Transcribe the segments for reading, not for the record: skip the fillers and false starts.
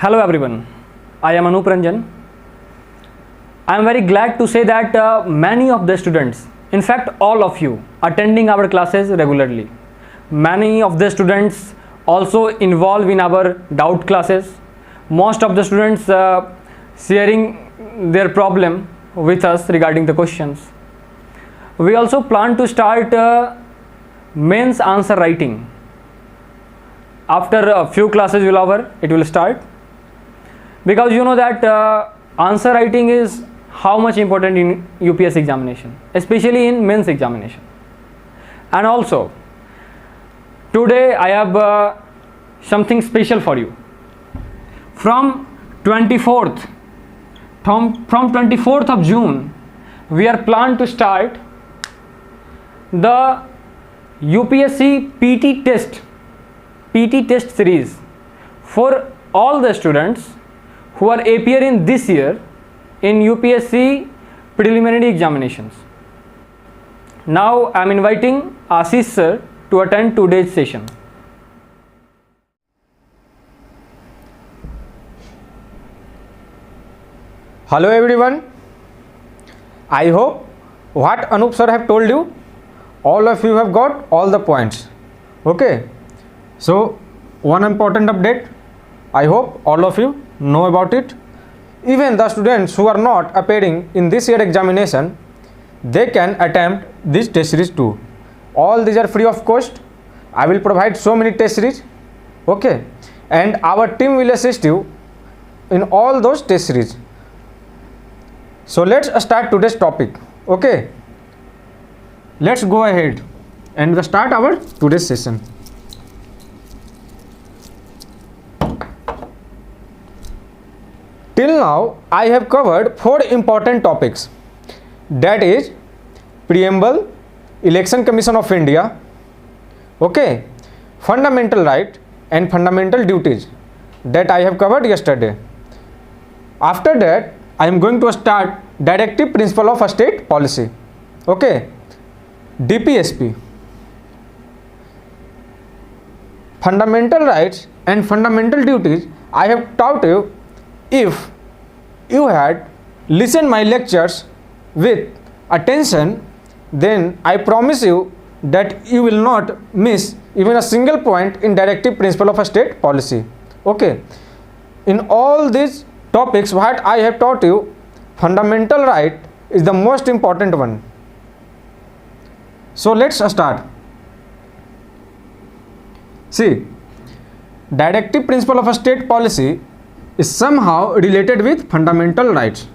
Hello everyone, I am Anup Ranjan. I am very glad to say that many of the students, in fact all of you, attending our classes regularly. Many of the students also involved in our doubt classes. Most of the students sharing their problem with us regarding the questions. We also plan to start mains answer writing. After a few classes will over, it will start, because you know that answer writing is how much important in UPSC examination, especially in mains examination. And also today I have something special for you. From 24th of June, we are planned to start the UPSC PT test series for all the students who are appearing this year in UPSC preliminary examinations. Now I am inviting Ashish sir to attend today's session. Hello everyone. I hope what Anup sir have told you, all of you have got all the points. Okay. So one important update, I hope all of you know about it. Even the students who are not appearing in this year examination, they can attempt this test series too. All these are free of cost. I will provide so many test series. Okay. And our team will assist you in all those test series. So let's start today's topic. Okay. Let's go ahead and start our today's session. Till now, I have covered 4 important topics, that is Preamble, Election Commission of India, okay, Fundamental Right and Fundamental Duties, that I have covered yesterday. After that, I am going to start Directive Principle of State Policy, okay, DPSP, Fundamental Rights and Fundamental Duties. I have taught you. If you had listened my lectures with attention, then I promise you that you will not miss even a single point in Directive Principle of State Policy. Okay. In all these topics what I have taught you, fundamental right is the most important one. So let's start. See, Directive Principle of State Policy is somehow related with fundamental rights.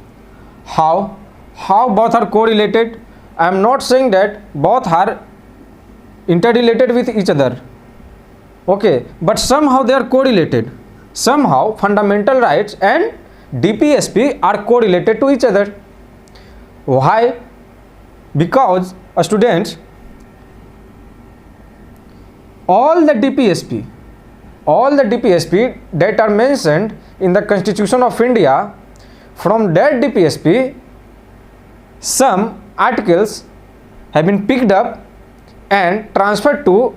How both are correlated? I am not saying that both are interrelated with each other, okay, but somehow they are correlated. Somehow fundamental rights and DPSP are correlated to each other. Why? Because students, all the DPSP that are mentioned in the Constitution of India, from that DPSP some articles have been picked up and transferred to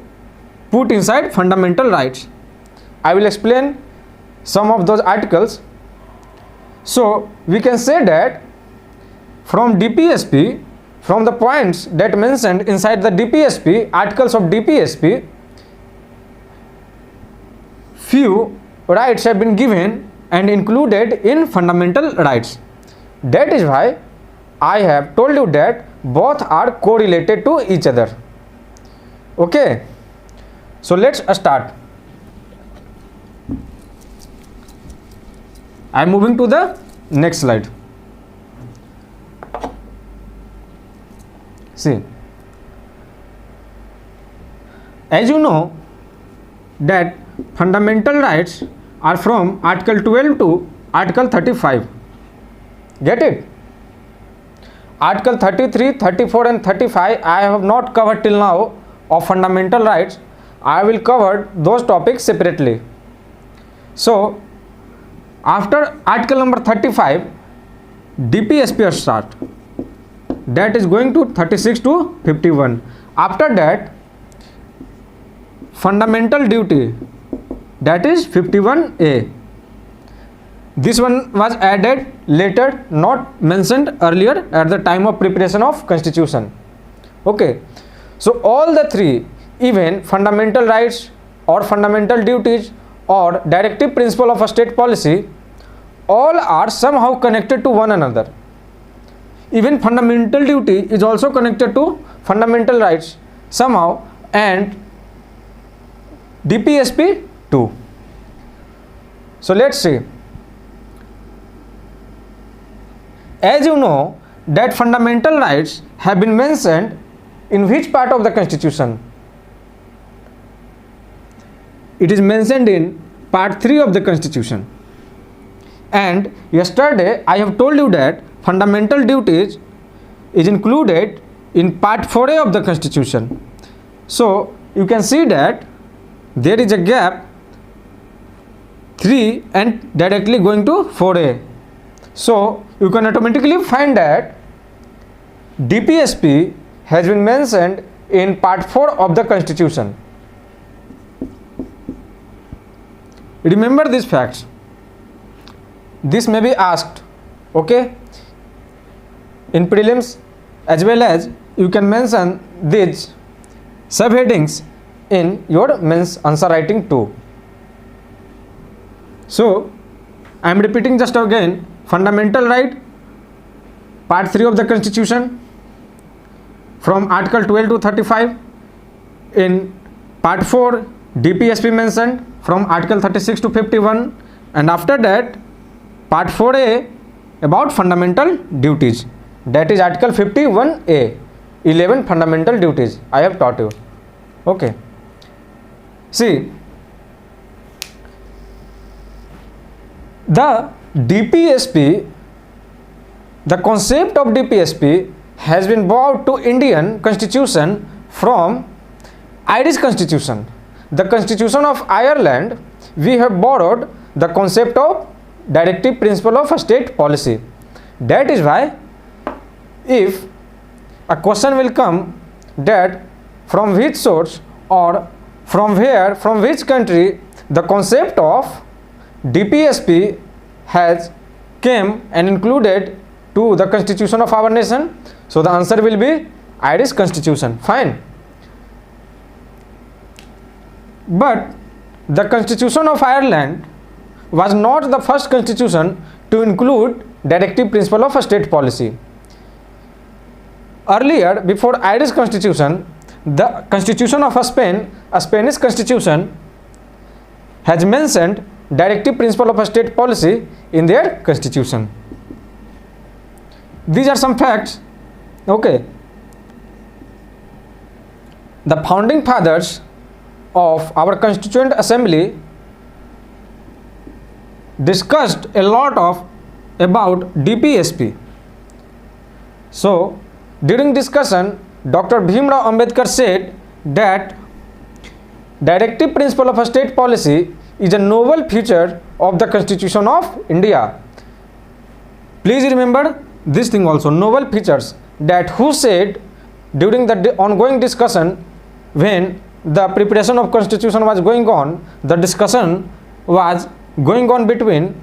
put inside fundamental rights. I will explain some of those articles. So we can say that from DPSP, from the points that mentioned inside the DPSP, articles of DPSP, few rights have been given and included in fundamental rights. That is why I have told you that both are correlated to each other. Okay. So let's start. I am moving to the next slide. See, as you know that fundamental rights are from Article 12 to Article 35. Get it? Article 33, 34 and 35 I have not covered till now of fundamental rights. I will cover those topics separately. So after Article number 35, DPSP start. That is going to 36 to 51. After that, fundamental duty, that is 51A. This one was added later, not mentioned earlier at the time of preparation of constitution. Okay, so all the three, even fundamental rights or fundamental duties or directive principle of a state policy, all are somehow connected to one another. Even fundamental duty is also connected to fundamental rights somehow, and DPSP too. So let's see. As you know that fundamental rights have been mentioned in which part of the constitution? It is mentioned in part 3 of the constitution. And yesterday I have told you that fundamental duties is included in part 4a of the constitution. So you can see that there is a gap 3 and directly going to 4a. So you can automatically find that DPSP has been mentioned in part 4 of the constitution. Remember these facts. This may be asked, okay, in prelims, as well as you can mention these subheadings in your mains answer writing too. So I am repeating just again: fundamental right, part 3 of the constitution, from article 12 to 35. In part 4, DPSP mentioned from article 36 to 51, and after that part 4a about fundamental duties, that is article 51a, 11 fundamental duties I have taught you. Okay, see, the DPSP, the concept of DPSP has been brought to Indian constitution from Irish constitution. The constitution of Ireland, we have borrowed the concept of directive principle of a state policy. That is why if a question will come that from which source or from where, from which country the concept of DPSP has came and included to the constitution of our nation, so the answer will be Irish constitution. Fine. But the constitution of Ireland was not the first constitution to include directive principle of a state policy. Earlier, before Irish constitution, the constitution of Spain, a Spanish constitution, has mentioned directive principle of a state policy in their constitution. These are some facts. Okay. The founding fathers of our Constituent Assembly discussed a lot of about DPSP. So during discussion, Dr. Bhimrao Ambedkar said that directive principle of a state policy is a novel feature of the Constitution of India. Please remember this thing also, novel features, that who said during the ongoing discussion, when the preparation of constitution was going on, the discussion was going on between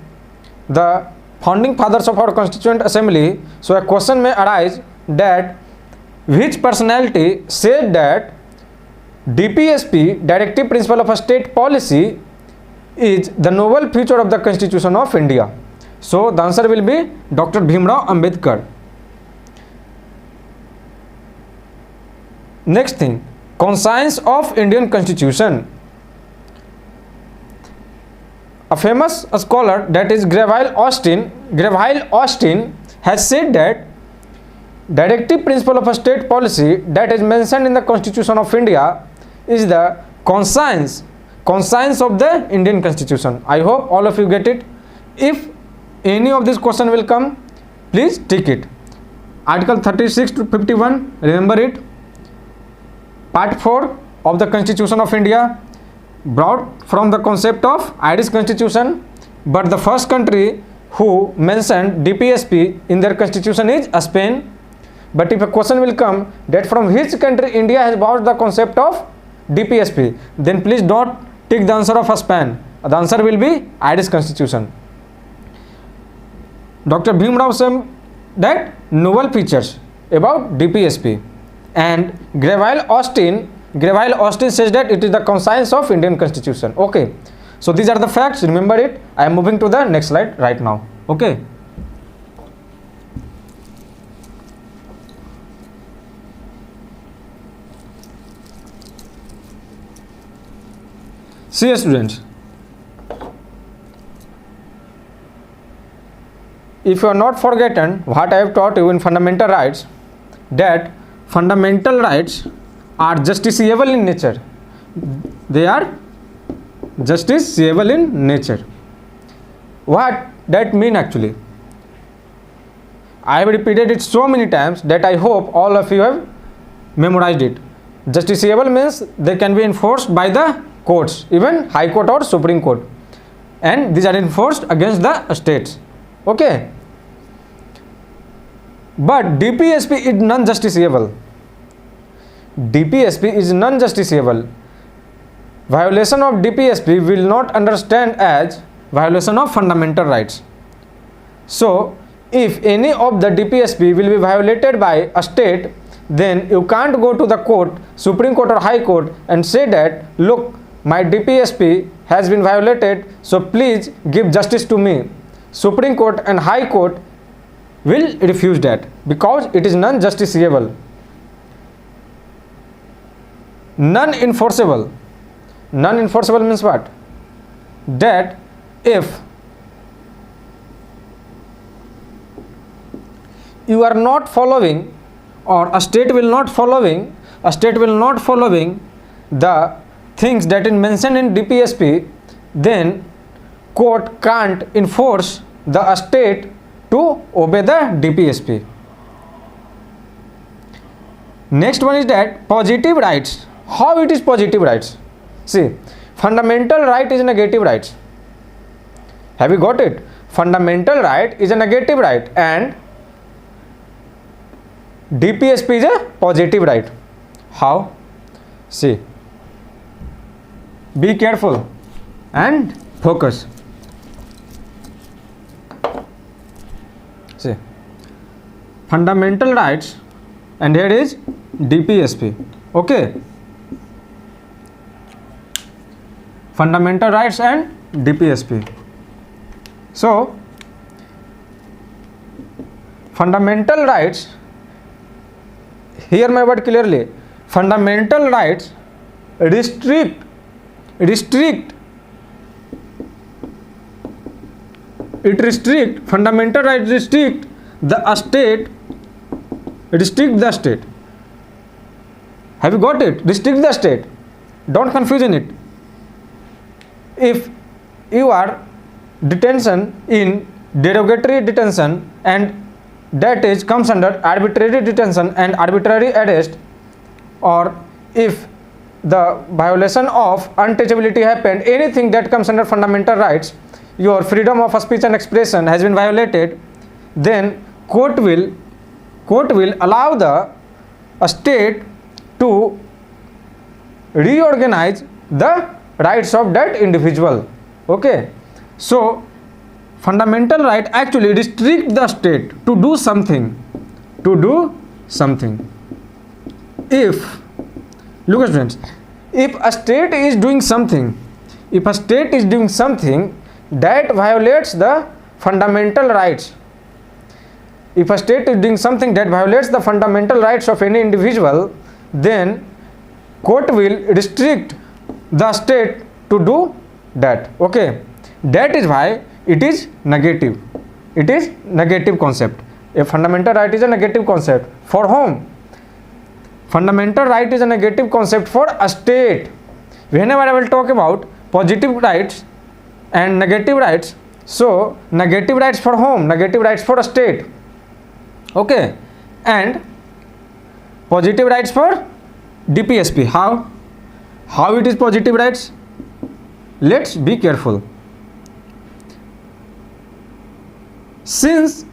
the founding fathers of our Constituent Assembly. So a question may arise that which personality said that DPSP, directive principle of a state policy, is the novel feature of the Constitution of India. So the answer will be Dr. Bhimrao Ambedkar. Next thing, conscience of Indian Constitution. A famous scholar, that is Greville Austin has said that directive principle of a state policy that is mentioned in the Constitution of India is the conscience of the Indian Constitution. I hope all of you get it. If any of this question will come, please tick it. Article 36 to 51, remember it. Part 4 of the Constitution of India, brought from the concept of Irish Constitution, but the first country who mentioned DPSP in their constitution is Spain. But if a question will come that from which country India has brought the concept of DPSP, then please don't take the answer of Spain. The answer will be Irish Constitution. Dr. Bhimrao said that novel features about DPSP, and Greville Austin says that it is the conscience of Indian Constitution. Okay, so these are the facts, remember it. I am moving to the next slide right now. Okay, see students, if you are not forgotten what I have taught you in fundamental rights, that fundamental rights are justiciable in nature. They are justiciable in nature. What that mean actually? I have repeated it so many times that I hope all of you have memorized it. Justiciable means they can be enforced by the courts, even High Court or Supreme Court, and these are enforced against the states. Okay, but DPSP is non-justiciable. DPSP is non-justiciable. Violation of DPSP will not understand as violation of fundamental rights. So, if any of the DPSP will be violated by a state, then you can't go to the court, Supreme Court or High Court, and say that, look, my DPSP has been violated, so please give justice to me. Supreme Court and High Court will refuse that because it is non-justiciable. Non-enforceable. Non-enforceable means what? That if you are not following, or a state will not following the things that is mentioned in DPSP, then court can't enforce the state to obey the DPSP. Next one is that positive rights. How it is positive rights? See, fundamental right is negative rights. Have you got it? Fundamental right is a negative right and DPSP is a positive right. How? See, be careful and focus. See, fundamental rights, and here is DPSP. Okay, fundamental rights and DPSP. So, fundamental rights, hear my word clearly, fundamental rights restrict fundamental rights restrict the state. Have you got it? Restrict the state. Don't confuse in it. If you are detention in derogatory detention, and that is comes under arbitrary detention and arbitrary arrest, or if the violation of untouchability happened, anything that comes under fundamental rights, your freedom of speech and expression has been violated, then court will allow the state to reorganize the rights of that individual. Okay, so fundamental right actually restrict the state to do something. If, look at friends, if a state is doing something that violates the fundamental rights, if a state is doing something that violates the fundamental rights of any individual, then court will restrict the state to do that. Okay, that is why it is negative. It is negative concept. A fundamental right is a negative concept. For whom? Fundamental right is a negative concept for a state. Whenever I will talk about positive rights and negative rights, so negative rights for whom? Negative rights for a state. Okay, and positive rights for DPSP. How it is positive rights? Let's be careful. Since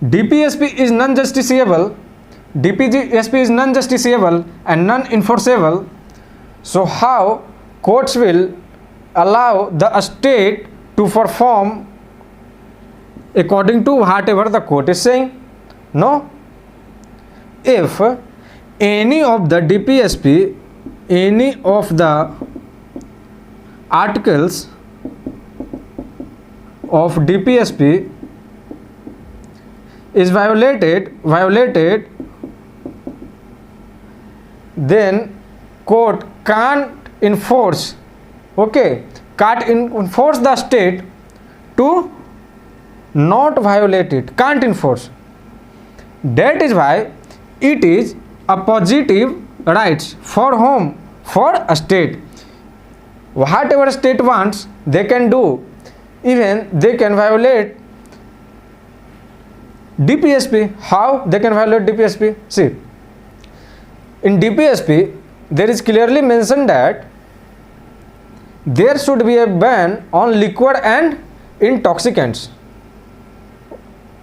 DPSP is non-justiciable, and non-enforceable, so how courts will allow the state to perform according to whatever the court is saying? No. If any of the DPSP, any of the articles of DPSP is violated, then court can't enforce, okay, can't enforce the state to not violate it, can't enforce. That is why it is a positive rights for whom? For a state. Whatever state wants, they can do. Even they can violate DPSP. How they can violate DPSP? See, in DPSP there is clearly mentioned that there should be a ban on liquor and intoxicants.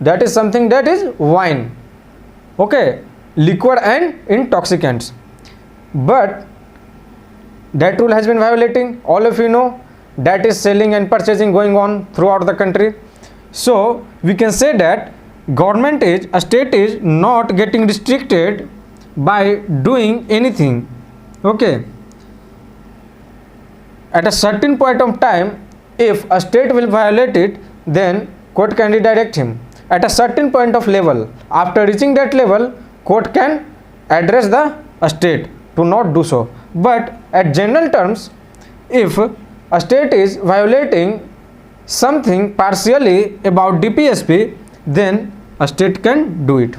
That is something, that is wine, okay, liquor and intoxicants. But that rule has been violating. All of you know that is selling and purchasing going on throughout the country. So we can say that government is, a state is not getting restricted by doing anything, okay. At a certain point of time, if a state will violate it, then court can redirect him. At a certain point of level, after reaching that level, court can address the state to not do so. But at general terms, if a state is violating something partially about DPSP, then a state can do it.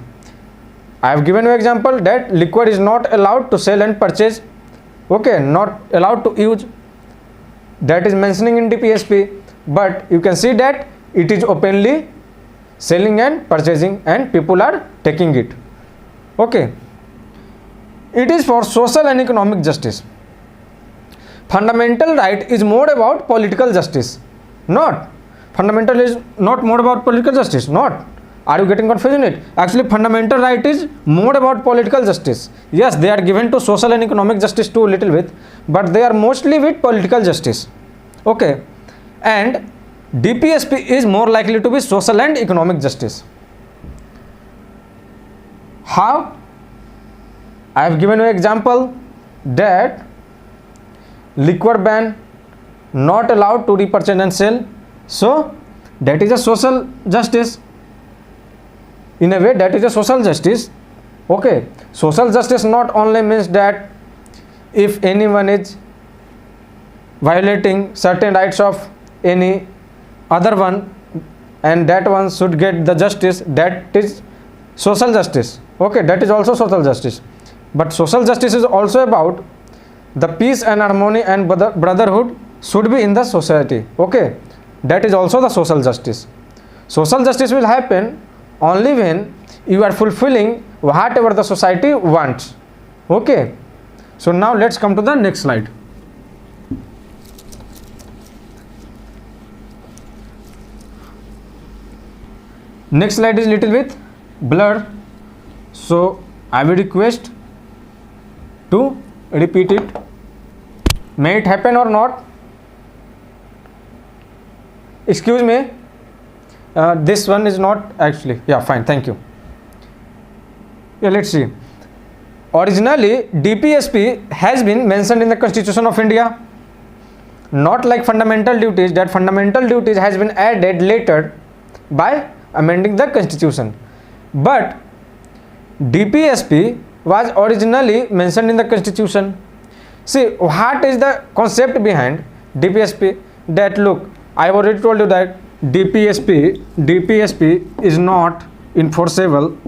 I have given you example that liquor is not allowed to sell and purchase, okay, not allowed to use. That is mentioning in DPSP, but you can see that it is openly selling and purchasing and people are taking it, okay. It is for social and economic justice. Fundamental right is more about political justice, not. Fundamental is not more about political justice, not. Are you getting confused in it? Actually, fundamental right is more about political justice. Yes, they are given to social and economic justice too a little bit, but they are mostly with political justice, okay. And DPSP is more likely to be social and economic justice. How? I have given you example that liquor ban, not allowed to repurchase and sell, so that is a social justice. In a way, that is a social justice, okay. Social justice not only means that if anyone is violating certain rights of any other one and that one should get the justice, that is social justice, okay, that is also social justice. But social justice is also about the peace and harmony and brotherhood should be in the society, okay, that is also the social justice. Social justice will happen only when you are fulfilling whatever the society wants, okay. So now let's come to the next slide. Next slide is little bit blurred, so I will request to repeat it. May it happen or not? Excuse me, this one is not actually, yeah, fine, thank you. Yeah, let's see. Originally DPSP has been mentioned in the Constitution of India, not like fundamental duties, that fundamental duties has been added later by amending the Constitution. But DPSP was originally mentioned in the Constitution. See, what is the concept behind DPSP? That look, I have already told you that DPSP is not enforceable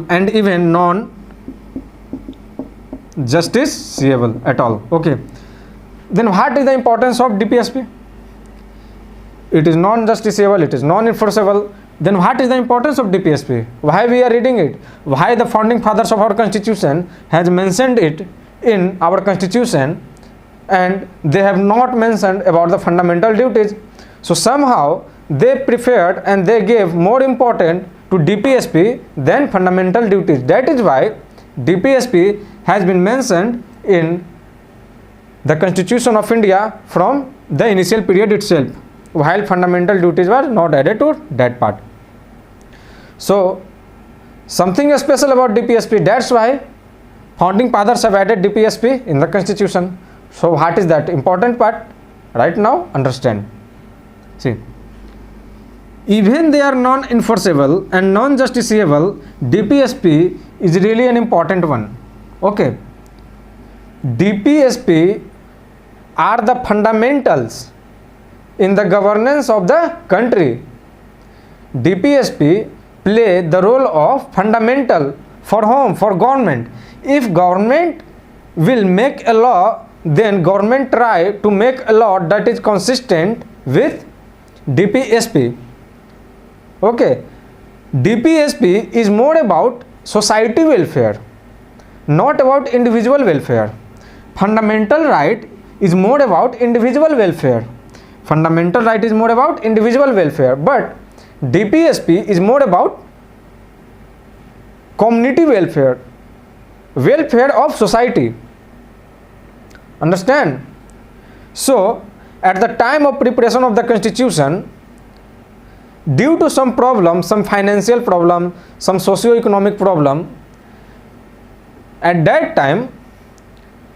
and even non-justiciable at all, okay. Then what is the importance of DPSP? It is non-justiciable, it is non-enforceable. Then what is the importance of DPSP? Why we are reading it? Why the founding fathers of our constitution has mentioned it in our constitution and they have not mentioned about the fundamental duties? So somehow they preferred and they gave more importance to DPSP than fundamental duties. That is why DPSP has been mentioned in the Constitution of India from the initial period itself, while fundamental duties were not added to that part. So something special about DPSP, that's why founding fathers have added DPSP in the constitution. So what is that important part? Right now understand. See, even they are non-enforceable and non-justiciable, DPSP is really an important one. Okay, DPSP are the fundamentals in the governance of the country. DPSP play the role of fundamental for whom? For government. If government will make a law, then government try to make a law that is consistent with DPSP. Okay, DPSP is more about society welfare, not about individual welfare. Fundamental right is more about individual welfare. Fundamental right is more about individual welfare, but DPSP is more about community welfare, welfare of society. Understand? So at the time of preparation of the constitution, due to some problem, some financial problem, some socio-economic problem, at that time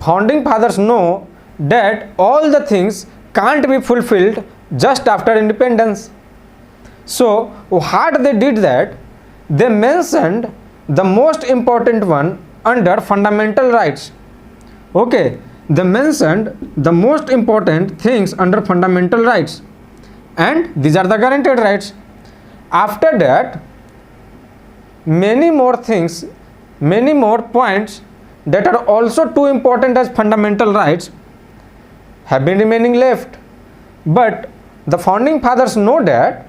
founding fathers know that all the things can't be fulfilled just after independence. So what they did, that they mentioned the most important one under fundamental rights. Okay, they mentioned the most important things under fundamental rights, and these are the guaranteed rights. After that, many more things, many more points that are also too important as fundamental rights have been remaining left. But the founding fathers know that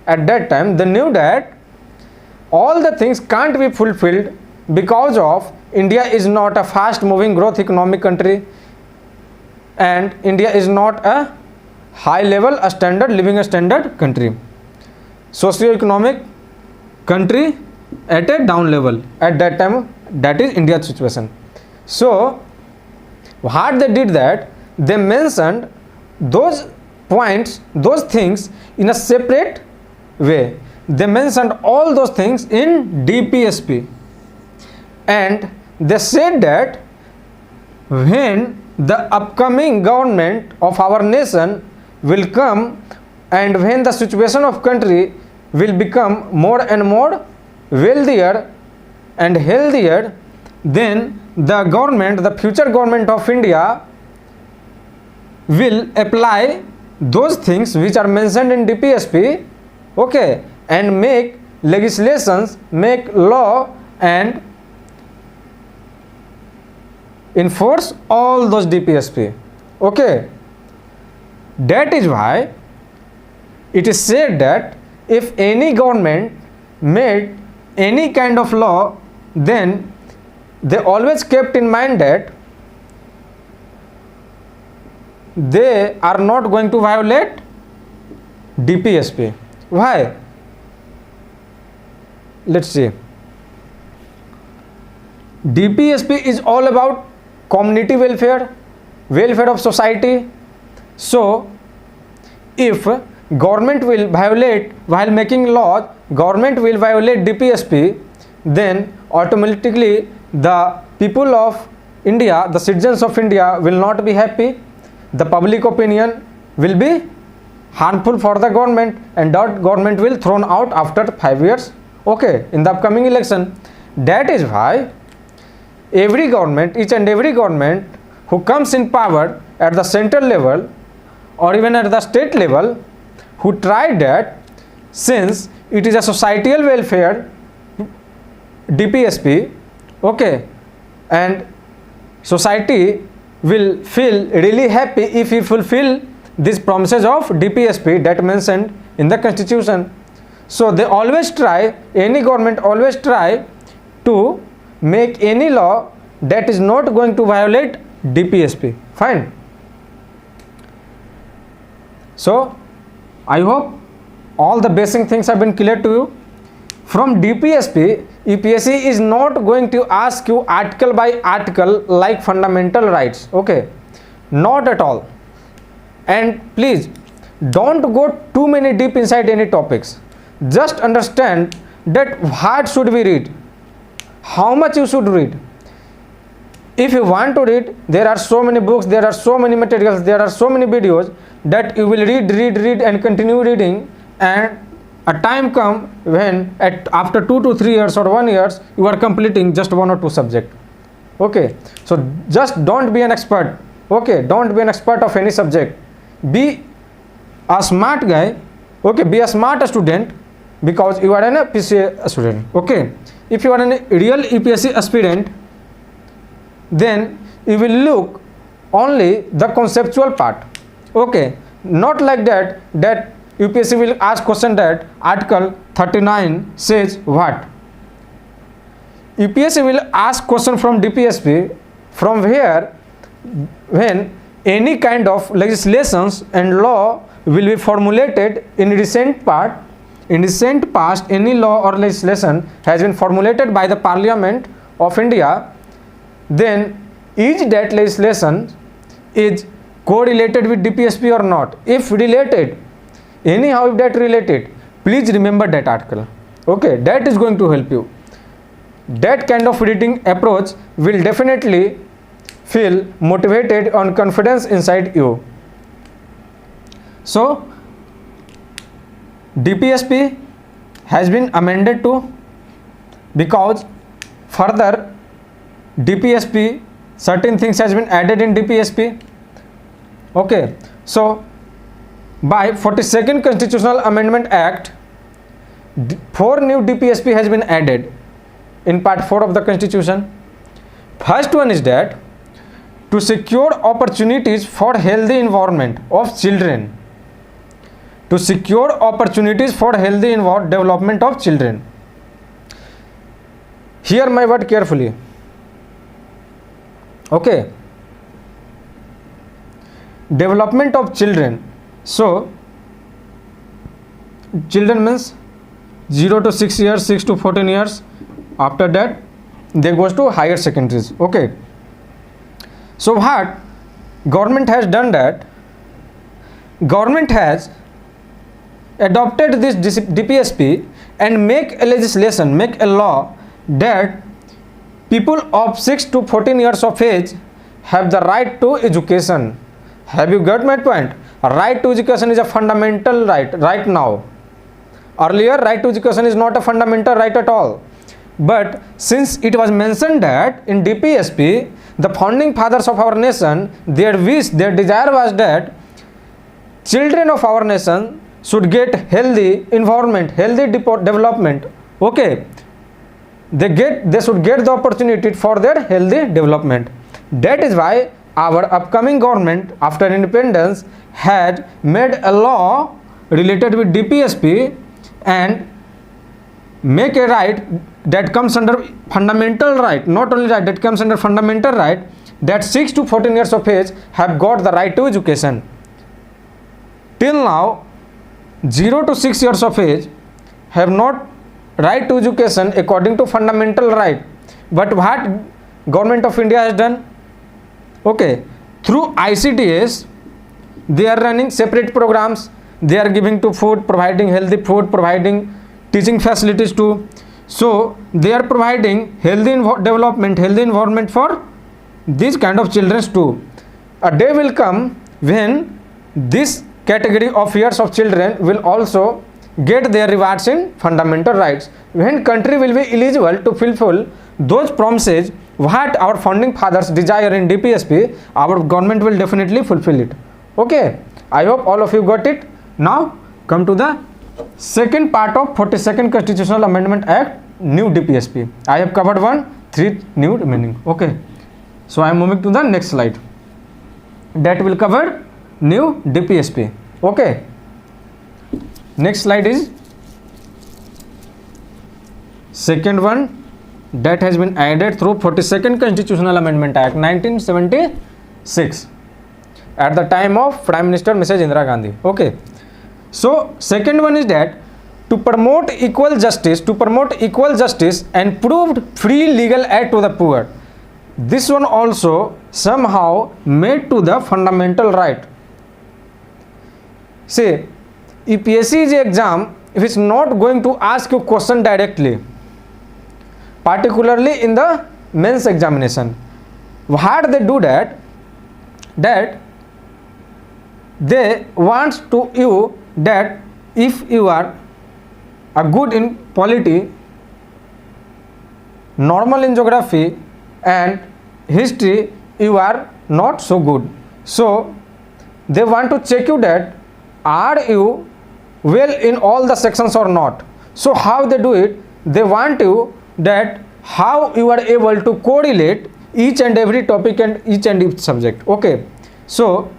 at that time, they knew that all the things can't be fulfilled because of India is not a fast moving growth economic country, and India is not a high level a standard living standard country, socio-economic country at a down level at that time. That is India's situation. So what they did, that they mentioned those points, those things in a separate way. They mentioned all those things in DPSP, and they said that when the upcoming government of our nation will come, and when the situation of country will become more and more wealthier and healthier, then the government, the future government of India will apply those things which are mentioned in DPSP, okay, and make legislations, make law and enforce all those DPSP. Okay, that is why it is said that if any government made any kind of law, then they always kept in mind that they are not going to violate DPSP. Why? Let's see. DPSP is all about community welfare, welfare of society. So if government will violate, while making laws, government will violate DPSP, then automatically the people of India, the citizens of India will not be happy. The public opinion will be harmful for the government, and that government will thrown out after 5 years, okay, in the upcoming election. That is why every government, each and every government who comes in power at the central level or even at the state level, who tried that, since it is a societal welfare DPSP, okay, and society will feel really happy if we fulfill these promises of DPSP that mentioned in the constitution. So they always try, any government always try to make any law that is not going to violate DPSP. Fine. So I hope all the basic things have been clear to you. From DPSP, UPSC is not going to ask you article by article like fundamental rights, okay, not at all. And please don't go too many deep inside any topics. Just understand that what should we read, how much you should read. If you want to read, there are so many books, there are so many materials, there are so many videos that you will read and continue reading, and a time come when after 2 to 3 years or 1 year you are completing just 1 or 2 subject. Okay, so just don't be an expert. Okay, don't be an expert of any subject. Be a smart guy. Okay, be a smart student, because you are an PCA student. Okay, if you are a real UPSC aspirant, then you will look only the conceptual part. Okay, not like that UPSC will ask question that article 39 says what. UPSC will ask question from DPSP from where, when any kind of legislations and law will be formulated in recent past, any law or legislation has been formulated by the Parliament of India, then is that legislation is correlated with DPSP or not? If related, anyhow if that related, please remember that article. Okay, that is going to help you. That kind of reading approach will definitely feel motivated and confidence inside you. So DPSP has been amended too, because further DPSP certain things has been added in DPSP. Okay, so by 42nd Constitutional Amendment Act, 4 new DPSP has been added in part 4 of the Constitution. First one is that to secure opportunities for healthy environment of children. To secure opportunities for healthy development of children. Hear my word carefully. Okay. Development of children. So, children means 0 to 6 years, 6 to 14 years. After that, they goes to higher secondaries. Okay. So what government has done, that government has adopted this DPSP and make a legislation, make a law that people of 6 to 14 years of age have the right to education. Have you got my point? Right to education is a fundamental right now. Earlier, right to education is not a fundamental right at all. But since it was mentioned that in DPSP, the founding fathers of our nation, their wish, their desire was that children of our nation should get healthy environment, healthy development. Okay, they should get the opportunity for their healthy development. That is why our upcoming government after independence had made a law related with DPSP and make a right that comes under fundamental right, not only right, that comes under fundamental right, that 6 to 14 years of age have got the right to education. Till now, 0 to 6 years of age have not right to education according to fundamental right. But what government of India has done? Okay, through ICDS, they are running separate programs. They are giving to food, providing healthy food, providing teaching facilities too. So they are providing healthy development, healthy environment for these kind of children too. A day will come when this category of years of children will also get their rewards in fundamental rights. When country will be eligible to fulfill those promises what our founding fathers desire in DPSP, our government will definitely fulfill it. Okay, I hope all of you got it. Now come to the second part of 42nd Constitutional Amendment Act, new DPSP. I have covered 3 new remaining. Okay, so I am moving to the next slide. That will cover new DPSP. Okay, next slide is second one that has been added through 42nd Constitutional Amendment Act 1976 at the time of Prime Minister Mrs. Indira Gandhi. Okay, so second one is that to promote equal justice and proved free legal aid to the poor. This one also somehow made to the fundamental right. See, UPSC is an exam which is not going to ask you question directly, particularly in the mains examination. What they do that they want to you that if you are a good in polity, normal in geography and history, you are not so good. So they want to check you that are you well in all the sections or not. So how they do it, they want you that how you are able to correlate each and every topic and each subject. Okay, so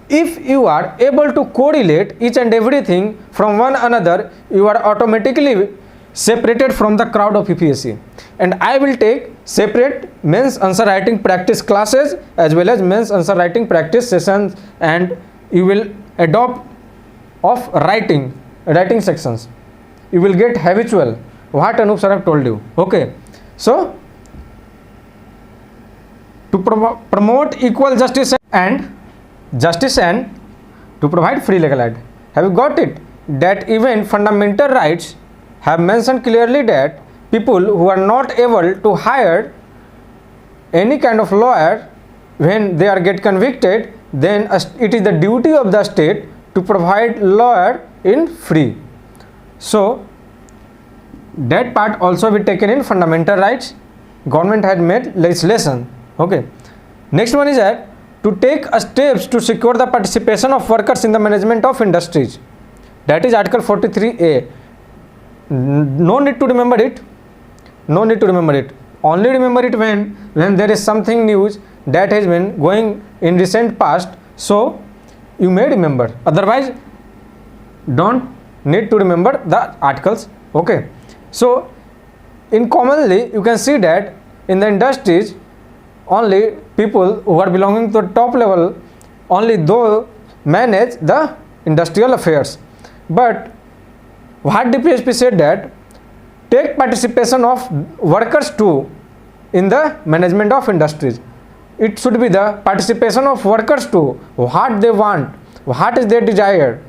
if you are able to correlate each and everything from one another, you are automatically separated from the crowd of UPSC. And I will take separate mains answer writing practice classes as well as mains answer writing practice sessions, and you will adopt of writing sections. You will get habitual what Anup sir have told you. Okay, so to promote equal justice and to provide free legal aid. Have you got it? That even fundamental rights have mentioned clearly that people who are not able to hire any kind of lawyer when they are get convicted, then it is the duty of the state to provide lawyer in free. So that part also be taken in fundamental rights. Government had made legislation. Okay, next one is that to take steps to secure the participation of workers in the management of industries. That is Article 43A. No need to remember it. No need to remember it. Only remember it when there is something news that has been going in recent past. So you may remember. Otherwise, don't need to remember the articles. Okay. So in commonly you can see that in the industries, only people who are belonging to the top level, only those manage the industrial affairs. But what DPSP said that take participation of workers too in the management of industries. It should be the participation of workers too, what they want, what is their desire,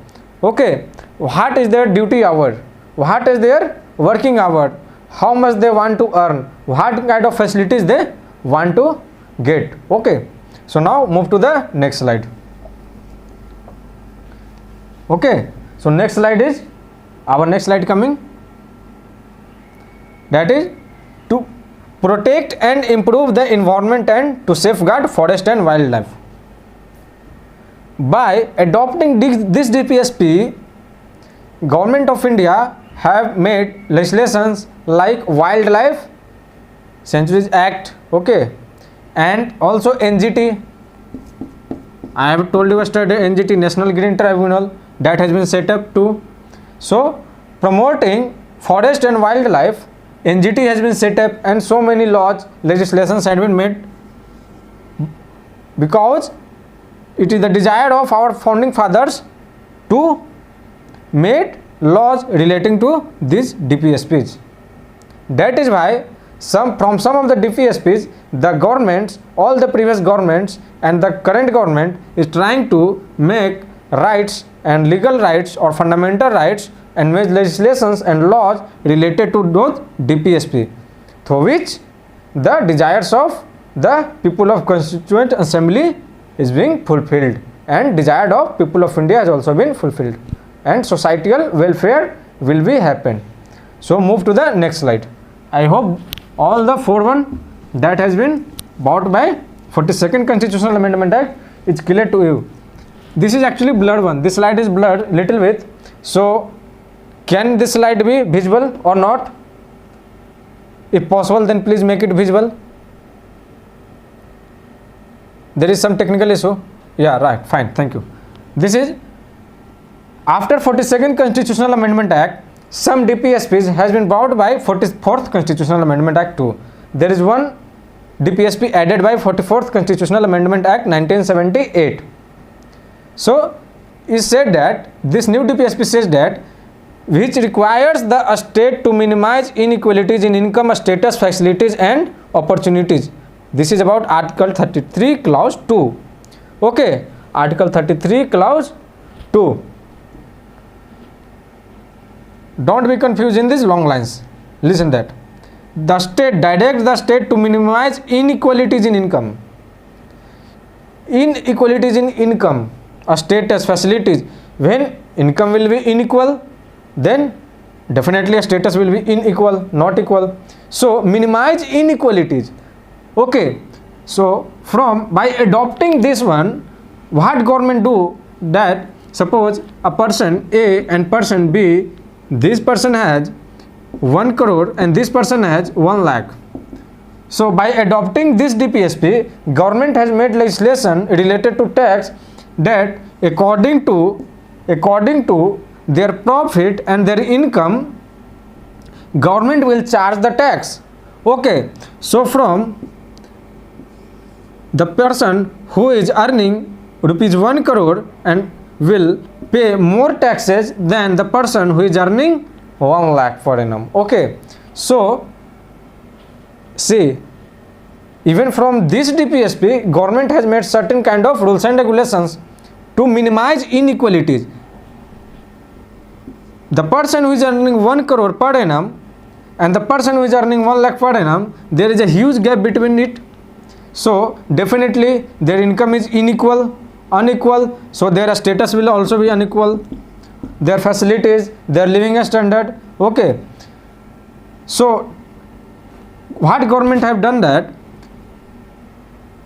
okay, what is their duty hour, what is their working hour, how much they want to earn, what kind of facilities they want to get. Okay, so now move to the next slide. Okay, so next slide is our next slide coming, that is to protect and improve the environment and to safeguard forest and wildlife. By adopting this DPSP, Government of India have made legislations like Wildlife Sanctuaries Act, okay, and also NGT. I have told you yesterday, NGT, National Green Tribunal, that has been set up too. So promoting forest and wildlife, NGT has been set up, and so many laws, legislations have been made, because it is the desire of our founding fathers to make laws relating to these DPSPs. That is why from some of the DPSPs, the governments, all the previous governments and the current government is trying to make rights and legal rights or fundamental rights and make legislations and laws related to those DPSP, through which the desires of the people of Constituent Assembly is being fulfilled, and desire of people of India has also been fulfilled, and societal welfare will be happen. So move to the next slide. I hope all the 4.1 that has been brought by 42nd Constitutional Amendment Act is clear to you. This is actually blurred one. This slide is blurred little bit. So can this slide be visible or not? If possible, then please make it visible. There is some technical issue. Yeah, right, fine, thank you. This is after 42nd Constitutional Amendment Act, some DPSPs has been brought by 44th Constitutional Amendment Act 2. There is one DPSP added by 44th Constitutional Amendment Act 1978. So it said that this new DPSP says that which requires the state to minimize inequalities in income, status, facilities and opportunities. This is about Article 33 Clause 2. Okay, Article 33 Clause 2. don't be confused in these long lines. Listen that. The state directs the state to minimize inequalities in income. Inequalities in income. A state has facilities. When income will be unequal, then definitely a status will be unequal, not equal. So minimize inequalities. Okay. So by adopting this one, what government do that? Suppose a person A and person B, this person has 1 crore and this person has 1 lakh. So by adopting this DPSP, government has made legislation related to tax that according to their profit and their income, government will charge the tax. Okay. So from the person who is earning rupees 1 crore and will pay more taxes than the person who is earning 1 lakh per annum. Okay. So see, even from this DPSP, government has made certain kind of rules and regulations to minimize inequalities. The person who is earning 1 crore per annum and the person who is earning 1 lakh per annum, there is a huge gap between it. So definitely their income is unequal, so their status will also be unequal, their facilities, their living standard. Okay. So what government have done that?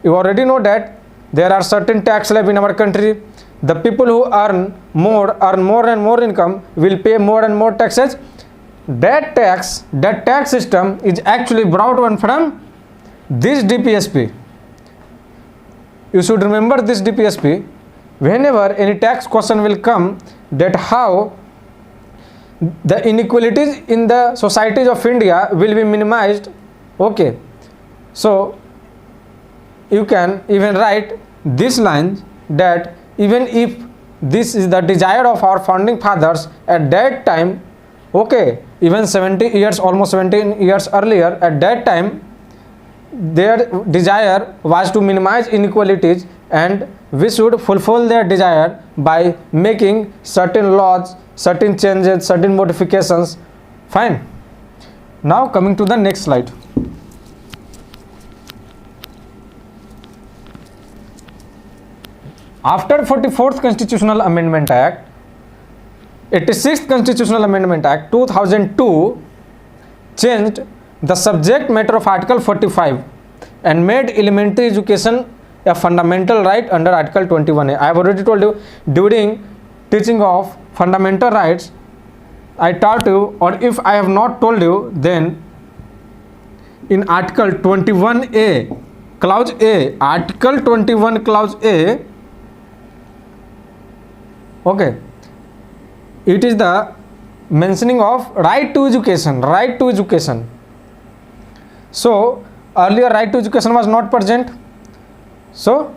You already know that there are certain tax slab in our country. The people who earn more and more income will pay more and more taxes. That tax system is actually brought on from this DPSP. You should remember this DPSP. Whenever any tax question will come, that how the inequalities in the societies of India will be minimized. Okay. So you can even write this line that even if this is the desire of our founding fathers at that time, okay, even 70 years, almost 17 years earlier, at that time, their desire was to minimize inequalities, and we should fulfill their desire by making certain laws, certain changes, certain modifications. Fine. Now coming to the next slide. After 44th Constitutional Amendment Act, 86th Constitutional Amendment Act 2002 changed the subject matter of Article 45 and made elementary education a fundamental right under Article 21A. I have already told you during teaching of fundamental rights, I taught you, or if I have not told you, then in Article 21A, Clause A, Article 21 Clause A, okay, it is the mentioning of right to education. So earlier right to education was not present, so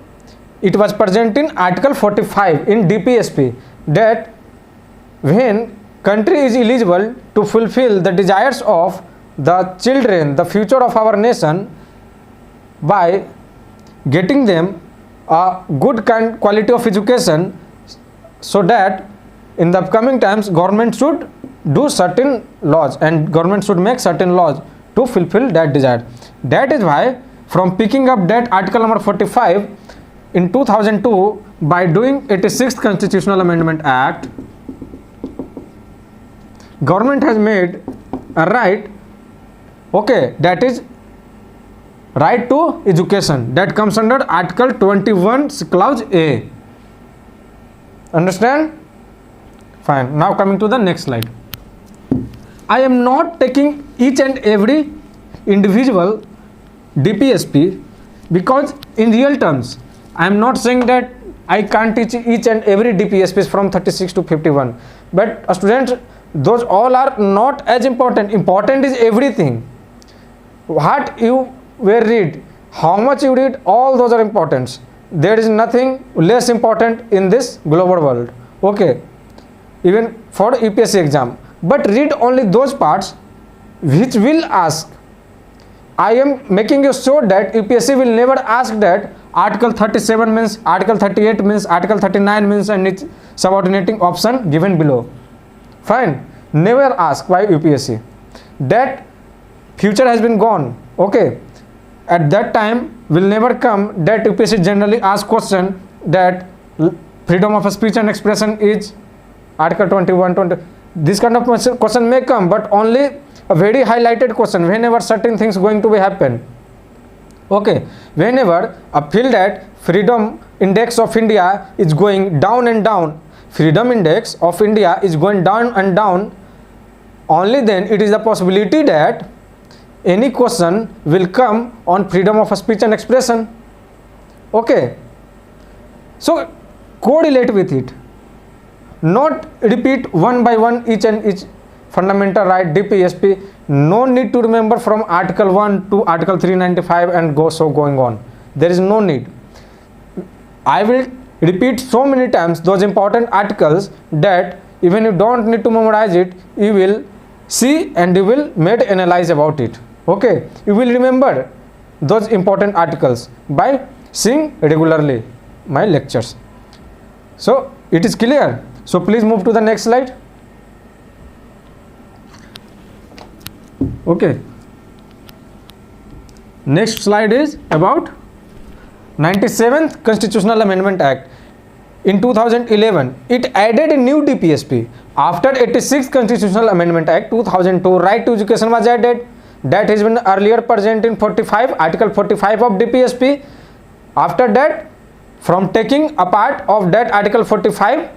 it was present in Article 45 in DPSP, that when country is eligible to fulfill the desires of the children, the future of our nation, by getting them a good quality of education, so that in the upcoming times government should do certain laws and government should make certain laws to fulfill that desire. That is why from picking up that article number 45 in 2002 by doing 86th Constitutional Amendment Act, government has made a right, okay, that is right to education, that comes under Article 21 Clause A. Understand? Fine. Now coming to the next slide. I am not taking each and every individual DPSP because in real terms I am not saying that I can't teach each and every DPSPs from 36 to 51, but students, those all are not as important. Important is everything. What you will read, how much you read, all those are important. There is nothing less important in this global world, okay, even for UPSC exam. But read only those parts which will ask. I am making you sure that UPSC will never ask that Article 37 means, Article 38 means, Article 39 means, and its subordinating option given below. Fine. never asked by UPSC. That future has been gone. Okay, at that time will never come that UPSC generally ask question that freedom of speech and expression is Article 21, 20. This kind of question may come, but only a very highlighted question whenever certain things going to be happen. Okay, whenever I feel that freedom index of India is going down and down, freedom index of India is going down and down, only then it is a possibility that any question will come on freedom of speech and expression. Okay, so correlate with it, not repeat one by one each and each fundamental right DPSP. No need to remember from Article 1 to Article 395 and going on. There is no need. I will repeat so many times those important articles that even you don't need to memorize it, you will see and you will analyze about it. Okay, you will remember those important articles by seeing regularly my lectures. So it is clear. So please move to the next slide. Okay, next slide is about 97th Constitutional Amendment Act. In 2011, it added a new DPSP. After 86th Constitutional Amendment Act 2002, right to education was added. That has been earlier present in 45, Article 45 of DPSP. After that, from taking a part of that Article 45,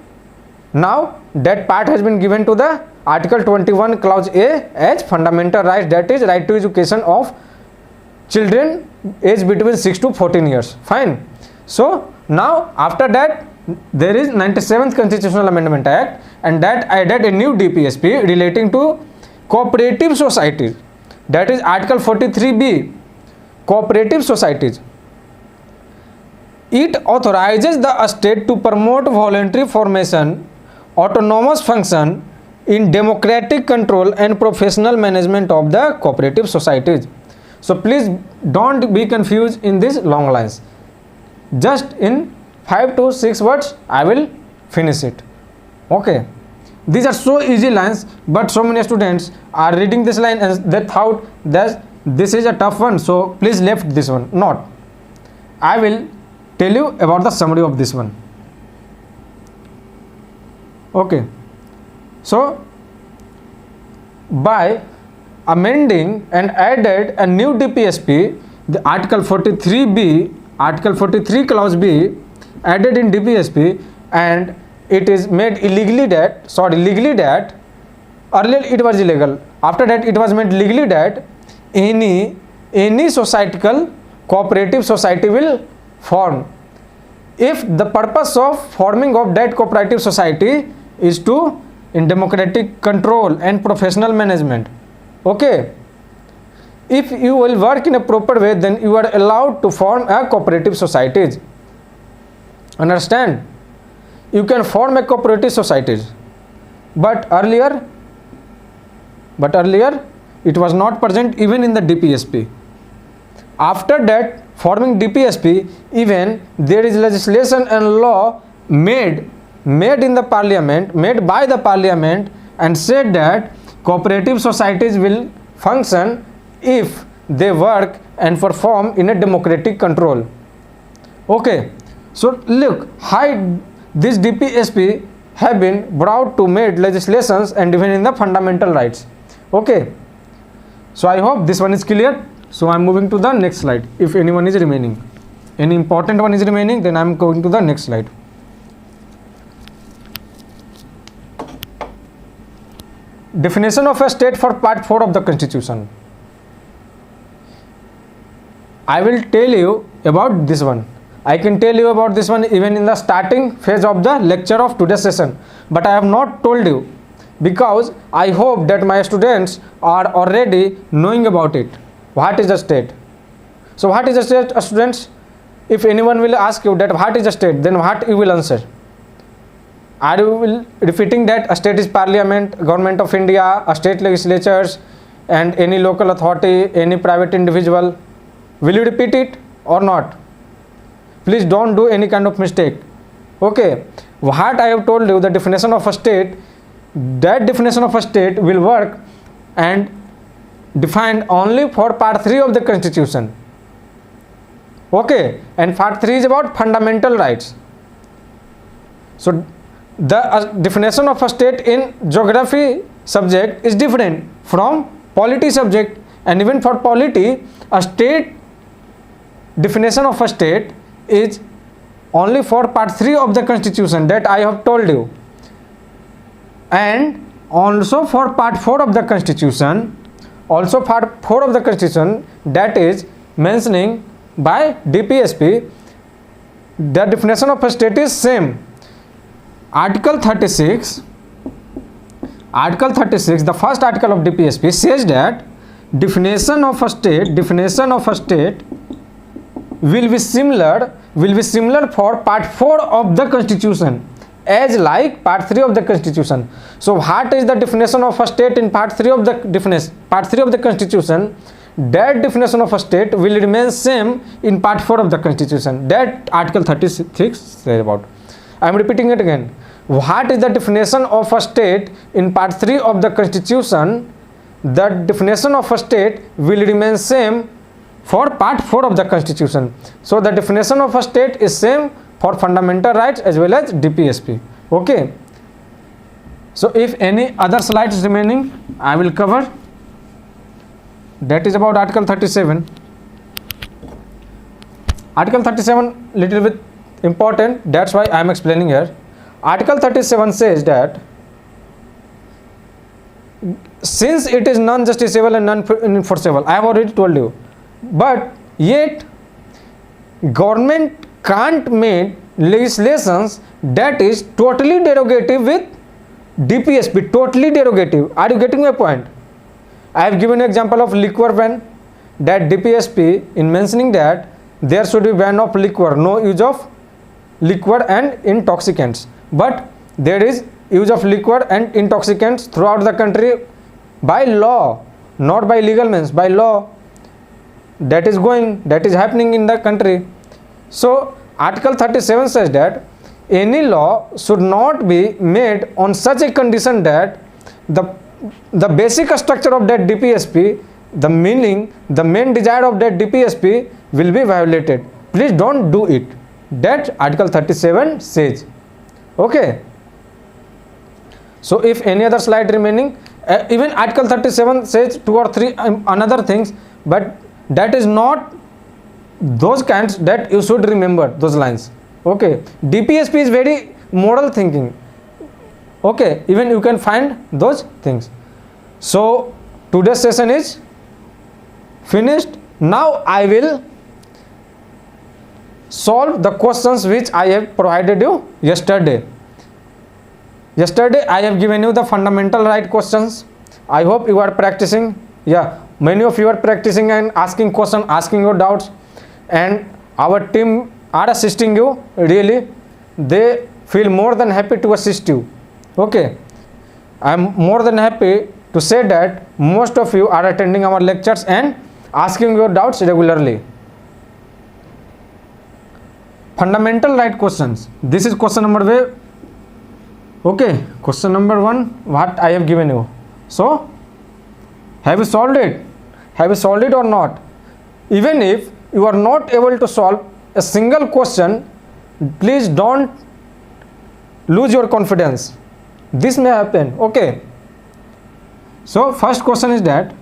now that part has been given to the Article 21 Clause A as fundamental rights, that is right to education of children age between 6 to 14 years. Fine. So now after that there is 97th Constitutional Amendment Act, and that added a new DPSP relating to cooperative societies. That is Article 43B, cooperative societies. It authorizes the state to promote voluntary formation, autonomous function in democratic control and professional management of the cooperative societies. So please don't be confused in these long lines. Just in 5 to 6 words I will finish it. Okay, these are so easy lines, but so many students are reading this line and they thought that this is a tough one, so please left this one. Not. I will tell you about the summary of this one. Okay, so by amending and added a new DPSP, the Article 43B, Article 43 Clause B added in DPSP, and it is made legally that earlier it was illegal. After that it was made legally that any societal cooperative society will form if the purpose of forming of that cooperative society is to in democratic control and professional management. Okay, if you will work in a proper way, then you are allowed to form a cooperative societies. Understand? You can form a cooperative societies, but earlier it was not present even in the DPSP. After that, forming DPSP, even there is legislation and law made in the parliament, made by the parliament, and said that cooperative societies will function if they work and perform in a democratic control. Okay, so look how this DPSP have been brought to made legislations and even in the fundamental rights. Okay, so I hope this one is clear. So I am moving to the next slide. If anyone is remaining, any important one is remaining, then I am going to the next slide. Definition of a state for Part 4 of the Constitution. I will tell you about this one. I can tell you about this one even in the starting phase of the lecture of today's session, but I have not told you because I hope that my students are already knowing about it. What is the state? So what is the state, students? If anyone will ask you that what is the state, then what you will answer? Are you repeating that a state is parliament, government of India, a state legislatures, and any local authority, any private individual? Will you repeat it or not? Please don't do any kind of mistake. Okay, what I have told you, the definition of a state that definition of a state will work and defined only for part 3 of the constitution. Okay, and part 3 is about fundamental rights. So the definition of a state in geography subject is different from polity subject, and even for polity, a state definition of a state is only for part 3 of the constitution that I have told you, and also for part 4 of the constitution, that is mentioning by DPSP, the definition of a state is same. Article 36, the first article of DPSP says that definition of a state will be similar for part 4 of the constitution as like part 3 of the constitution. So what is the definition of a state in part 3 of the constitution? That definition of a state will remain same in part 4 of the constitution that article 36 says about. I am repeating it again. What is the definition of a state in part 3 of the constitution? The definition of a state will remain same for part 4 of the constitution. So the definition of a state is same for fundamental rights as well as DPSP. Okay. So if any other slides remaining, I will cover. That is about article 37. Article 37 little bit important, that's why I am explaining here. Article 37 says that since it is non-justiciable and non-enforceable, I have already told you, but yet government can't make legislations that is totally derogative with DPSP, totally derogative. Are you getting my point? I have given an example of liquor ban, that DPSP in mentioning that there should be ban of liquor, no use of liquor and intoxicants, but there is use of liquor and intoxicants throughout the country by law, not by legal means, by law. That is happening in the country. So article 37 says that any law should not be made on such a condition that the basic structure of that DPSP, the meaning, the main desire of that DPSP will be violated. Please don't do it. That article 37 says. Okay. So if any other slide remaining, even article 37 says 2 or 3 another things, but that is not those kinds that you should remember those lines. Okay. DPSP is very moral thinking. Okay, even you can find those things. So today's session is finished. Now I will solve the questions which I have provided you yesterday. Yesterday I have given you the fundamental right questions. I hope you are practicing. Yeah, many of you are practicing and asking questions, asking your doubts, and our team are assisting you. Really, they feel more than happy to assist you. Okay, I am more than happy to say that most of you are attending our lectures and asking your doubts regularly. Fundamental right questions. This is question number way. Okay, question number 1, what I have given you. So, have you solved it? Have you solved it or not? Even if you are not able to solve a single question, please don't lose your confidence. This may happen. Okay. So first question is that,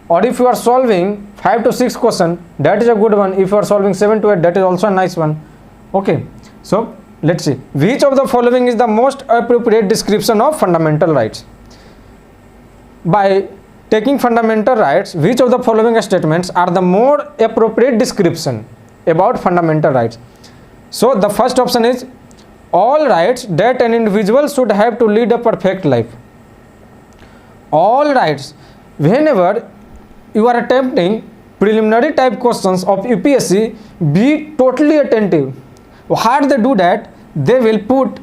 or if you are solving 5 to 6 questions, that is a good one. If you are solving 7 to 8, that is also a nice one. Okay. So let's see. Which of the following is the most appropriate description of fundamental rights? By taking fundamental rights, which of the following statements are the more appropriate description about fundamental rights? So the first option is, all rights that an individual should have to lead a perfect life. All rights. Whenever you are attempting preliminary type questions of UPSC, be totally attentive. How they do that? They will put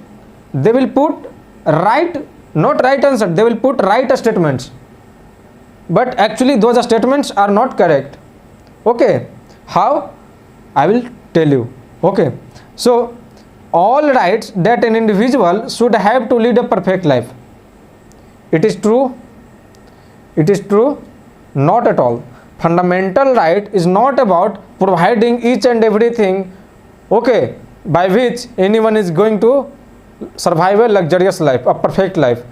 right, not right answer, they will put right statements, but actually those statements are not correct. Okay, how? I will tell you. Okay, so all rights that an individual should have to lead a perfect life. It is true? It is true? Not at all. Fundamental right is not about providing each and everything, okay, by which anyone is going to survive a luxurious life, a perfect life.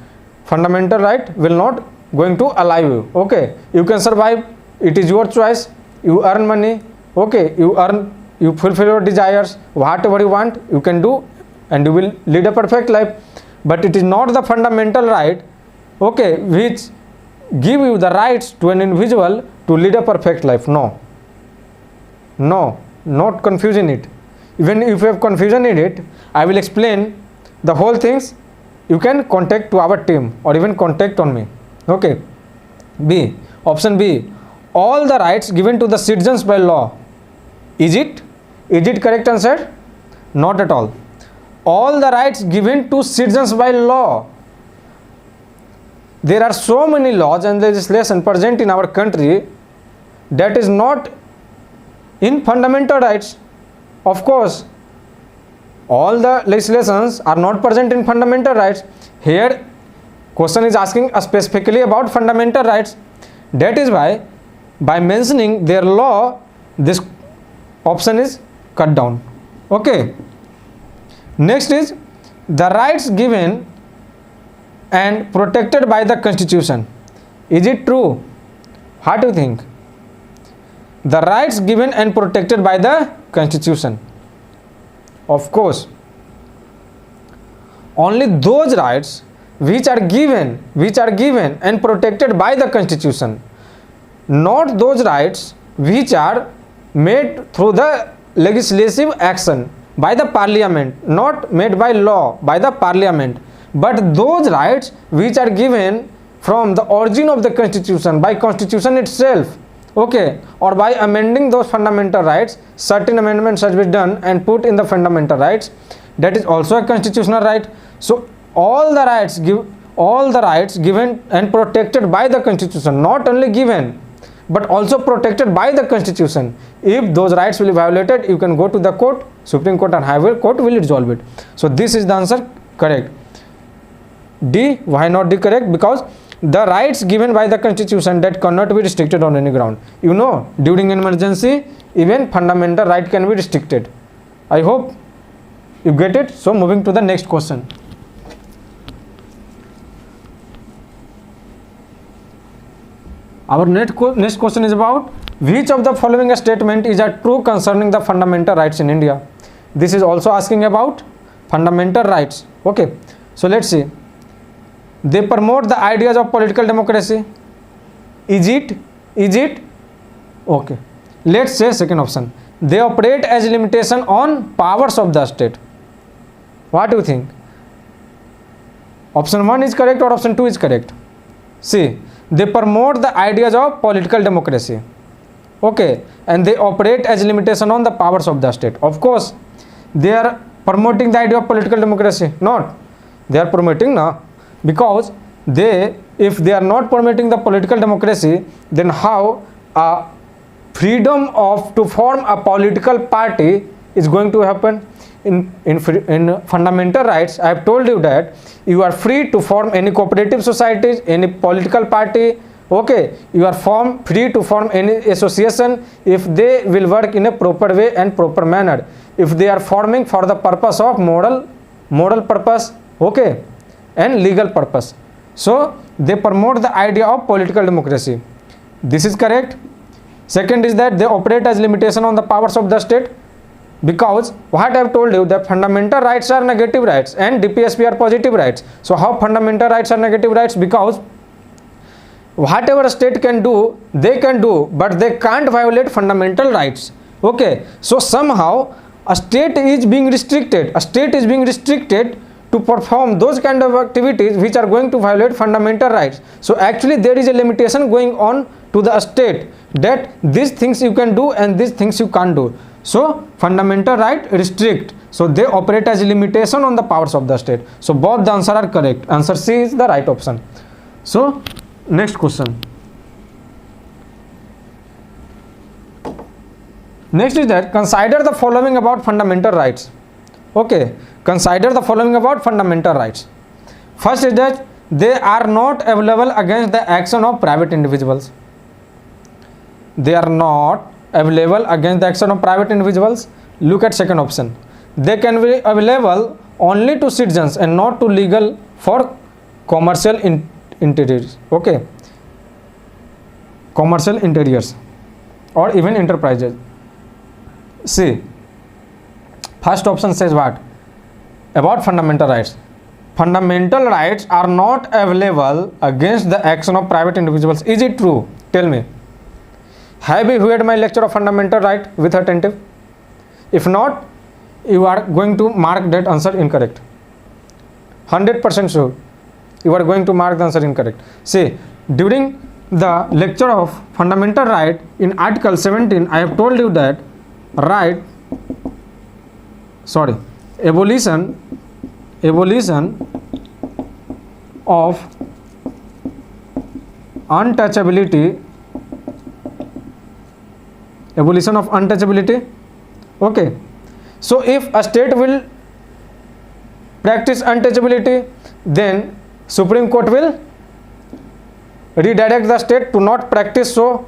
Fundamental right will not going to allow you, okay. You can survive, it is your choice. You earn money, okay, you fulfill your desires, whatever you want you can do, and you will lead a perfect life. But it is not the fundamental right, okay, which give you the rights to an individual to lead a perfect life. No, not confusing it. Even if you have confusion in it, I will explain the whole things. You can contact to our team or even contact on me, okay. B, option B, all the rights given to the citizens by law. Is it correct answer? Not at all. All the rights given to citizens by law. There are so many laws and legislation present in our country that is not in fundamental rights. Of course, all the legislations are not present in fundamental rights. Here question is asking specifically about fundamental rights. That is why by mentioning their law, this option is cut down, okay. Next is the rights given and protected by the Constitution. Is it true? What do you think? The rights given and protected by the Constitution. Of course, only those rights which are given and protected by the Constitution, not those rights which are made through the legislative action by the parliament, not made by law by the parliament, but those rights which are given from the origin of the Constitution, by Constitution itself, okay, or by amending those fundamental rights. Certain amendments has been done and put in the fundamental rights, that is also a constitutional right. So all the rights given and protected by the Constitution, not only given but also protected by the Constitution. If those rights will be violated, you can go to the court, Supreme Court and High Court will resolve it. So this is the answer correct. D, why not D correct? Because the rights given by the Constitution that cannot be restricted on any ground. You know, during an emergency, even fundamental right can be restricted. I hope you get it. So moving to the next question. Our next question is about which of the following statement is a true concerning the fundamental rights in India. This is also asking about fundamental rights, okay. So let's see. They promote the ideas of political democracy. Is it? Okay. Let's say second option. They operate as limitation on powers of the state. What do you think? Option 1 is correct or option 2 is correct? See, they promote the ideas of political democracy, okay, and they operate as limitation on the powers of the state. Of course, they are promoting the idea of political democracy. Not, they are promoting now, because if they are not promoting the political democracy, then how freedom to form a political party is going to happen? In fundamental rights, I have told you that you are free to form any cooperative societies, any political party, okay. You are free to form any association if they will work in a proper way and proper manner, if they are forming for the purpose of moral purpose, okay, and legal purpose. So they promote the idea of political democracy. This is correct. Second is that they operate as limitation on the powers of the state, because what I have told you, that fundamental rights are negative rights and DPSP are positive rights. So how fundamental rights are negative rights? Because whatever state can do, they can do, but they can't violate fundamental rights, okay. So somehow a state is being restricted to perform those kind of activities which are going to violate fundamental rights. So actually there is a limitation going on to the state, that these things you can do and these things you can't do. So fundamental right restrict, so they operate as a limitation on the powers of the state. So both the answer are correct. Answer C is the right option. So next question. Next is that consider the following about fundamental rights. Okay, consider the following about fundamental rights. First is that they are not available against the action of private individuals. They are not available against the action of private individuals. Look at second option. They can be available only to citizens and not to legal for commercial interiors. Okay, commercial interiors or even enterprises. See, first option says what about fundamental rights? Fundamental rights are not available against the action of private individuals. Is it true? Tell me. Have you heard my lecture of fundamental right with attentive? If not, you are going to mark that answer incorrect. 100% sure. You are going to mark the answer incorrect. See, during the lecture of fundamental right in article 17, I have told you that abolition of untouchability. Okay, so if a state will practice untouchability, then Supreme Court will redirect the state to not practice so.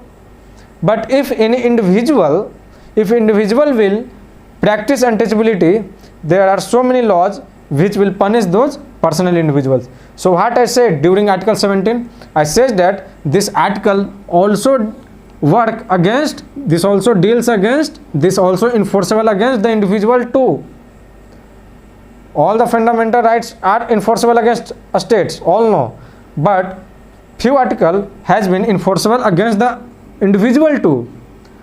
But if any individual will practice untouchability, there are so many laws which will punish those personal individuals. So what I said during article 17, I said that this article also work against, this also deals against, this also enforceable against the individual too. All the fundamental rights are enforceable against states, all know, but few article has been enforceable against the individual too.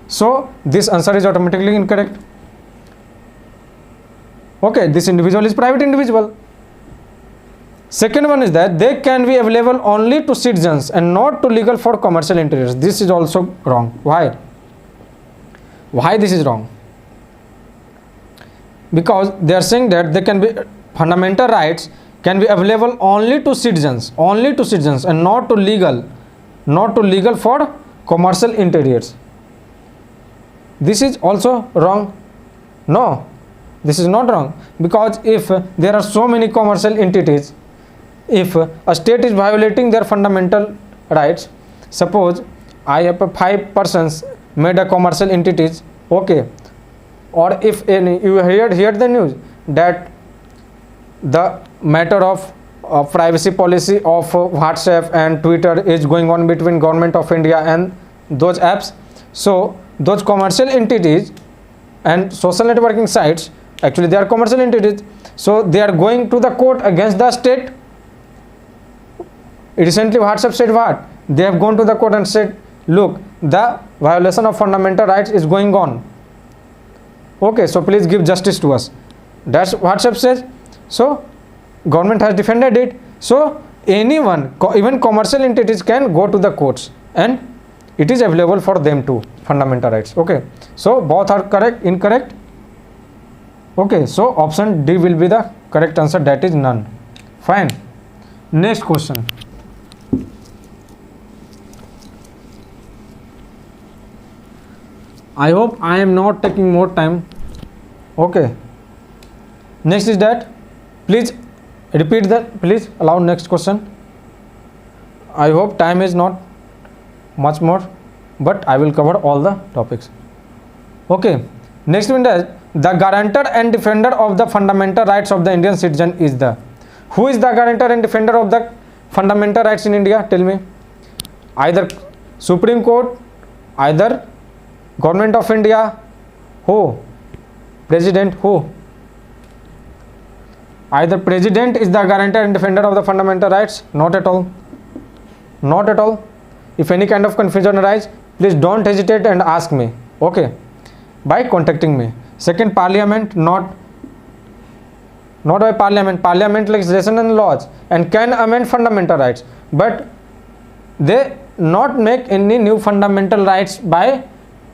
So this answer is automatically incorrect. Okay, this individual is private individual. Second one is that they can be available only to citizens and not to legal for commercial interiors. This is also wrong. Why? Why this is wrong? Because they are saying that they can be, fundamental rights can be available only to citizens and not to legal for commercial interiors. This is also wrong. No, this is not wrong, because if there are so many commercial entities, if a state is violating their fundamental rights, suppose I have 5 persons made a commercial entities, okay, or if any, you heard the news that the matter of privacy policy of WhatsApp and Twitter is going on between government of India and those apps. So those commercial entities and social networking sites, actually they are commercial entities, so they are going to the court against the state. Recently WhatsApp said what? They have gone to the court and said, look, the violation of fundamental rights is going on. Okay, so please give justice to us. That's what WhatsApp says. So government has defended it. So anyone, even commercial entities, can go to the courts and it is available for them too, fundamental rights. Okay, so both are correct, incorrect. Okay, so option D will be the correct answer, that is none. Fine. Next question. I hope I am not taking more time. Okay. Next is that, please repeat that, please allow next question. I hope time is not much more, but I will cover all the topics. Okay. Next one is the guarantor and defender of the fundamental rights of the Indian citizen is the. Who is the guarantor and defender of the fundamental rights in India? Tell me. Either Supreme Court, either Government of India, who? President, who? Either President is the guarantor and defender of the fundamental rights? Not at all. Not at all. If any kind of confusion arises, please don't hesitate and ask me. Okay, by contacting me. Second, Parliament, not by Parliament. Parliament legislation and laws and can amend fundamental rights, but they not make any new fundamental rights by,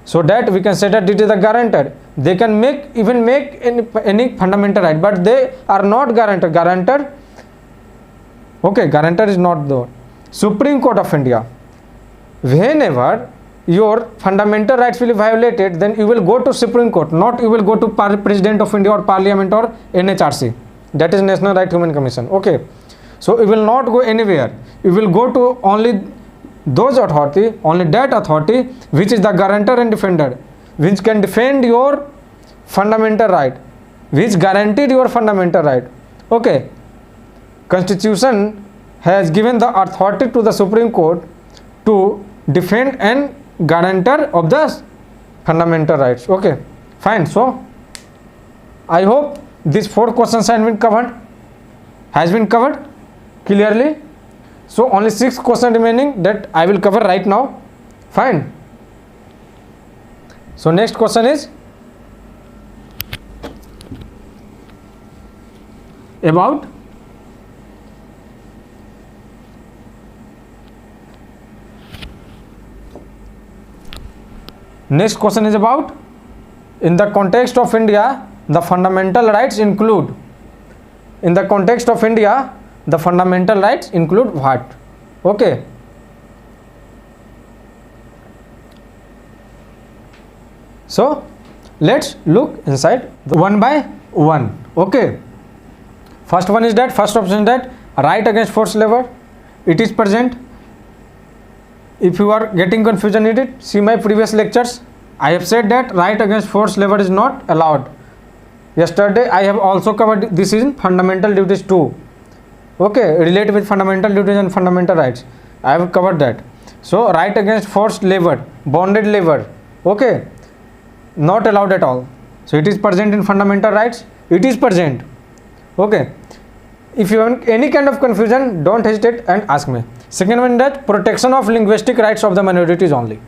so that we can say that it is the guarantor. They can make any fundamental right, but they are not guarantor. Guarantor, okay, guarantor is not the Supreme Court of India. Whenever your fundamental rights will be violated, then you will go to Supreme Court, not you will go to President of India or Parliament or NHRC, that is National Right Human Commission. Okay, So you will not go anywhere. You will go to only those authority, only that authority which is the guarantor and defender, which can defend your fundamental right, which guaranteed your fundamental right. Okay, Constitution has given the authority to the Supreme Court to defend and guarantor of the fundamental rights. Okay, fine. So I hope these 4 questions has been covered clearly. So only 6 questions remaining that I will cover right now. Fine. So next question is about in the context of India, the fundamental rights include, in the context of India, the fundamental rights include what? Okay. So let's look inside one by one. Okay. First option is that right against forced labor. It is present. If you are getting confusion in it, see my previous lectures. I have said that right against forced labor is not allowed. Yesterday I have also covered this in fundamental duties too. Okay, related with fundamental duties and fundamental rights. I have covered that. So right against forced labor, bonded labor, okay, not allowed at all. So it is present in fundamental rights. It is present. Okay. If you have any kind of confusion, don't hesitate and ask me. Second one, that protection of linguistic rights of the minorities only.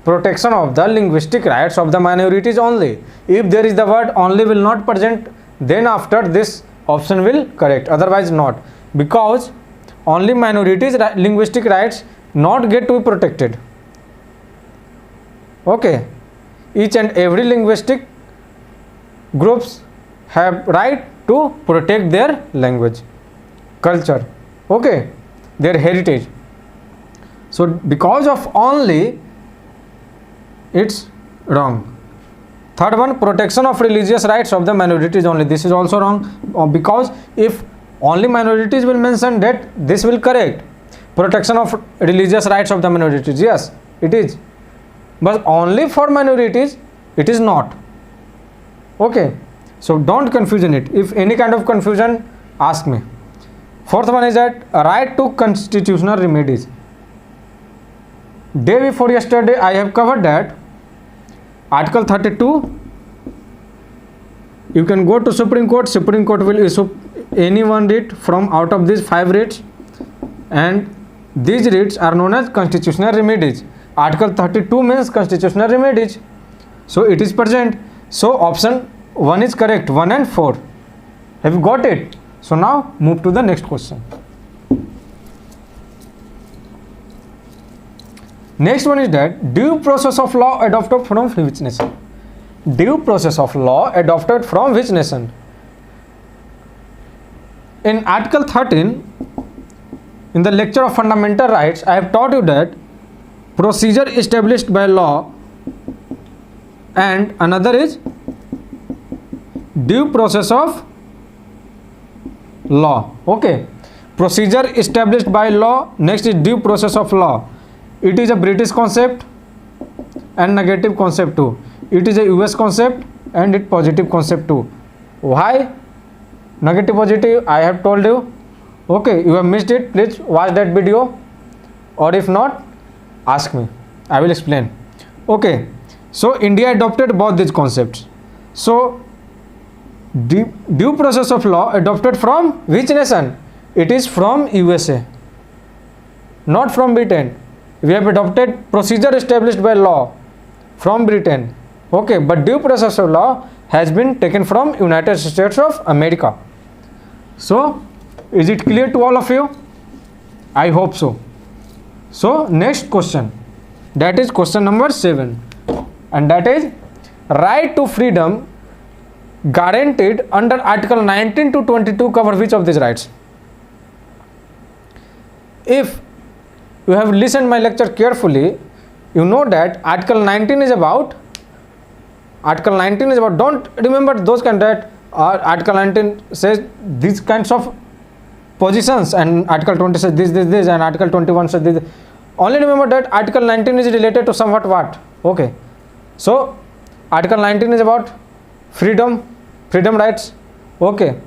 Protection of the linguistic rights of the minorities only. If there is the word only will not present, then after this option will correct, otherwise not, because only minorities linguistic rights not get to be protected. Okay, each and every linguistic groups have right to protect their language, culture, okay, their heritage. So because of only, it's wrong. Third one, protection of religious rights of the minorities only. This is also wrong, because if only minorities will mention that, this will correct. Protection of religious rights of the minorities, yes, it is, but only for minorities it is not. Okay, so don't confusion it. If any kind of confusion, ask me. Fourth one is that right to constitutional remedies. Day before yesterday I have covered that Article 32, you can go to Supreme Court will issue any one writ from out of these 5 writs, and these writs are known as constitutional remedies. Article 32 means constitutional remedies. So it is present. So option 1 is correct, 1 and 4. Have you got it? So now move to the next question. Next one is that due process of law adopted from which nation? Due process of law adopted from which nation? In Article 13, in the lecture of fundamental rights, I have taught you that procedure established by law, and another is due process of law. Okay, procedure established by law, next is due process of law. It is a British concept and negative concept too. It is a US concept and it positive concept too. Why negative positive? I have told you. Okay, you have missed it, please watch that video, or if not, ask me, I will explain. Okay, so India adopted both these concepts. So due process of law adopted from which nation? It is from USA, not from Britain. We have adopted procedure established by law from Britain. Okay, but due process of law has been taken from United States of America. So is it clear to all of you? I hope so. So next question, that is question number 7, and that is right to freedom guaranteed under Article 19 to 22 cover which of these rights? If you have listened my lecture carefully, you know that Article 19 is about, don't remember those kind that Article 19 says these kinds of positions, and Article 20 says this, and Article 21 says this. Only remember that Article 19 is related to somewhat what? Okay. So Article 19 is about freedom rights. Okay.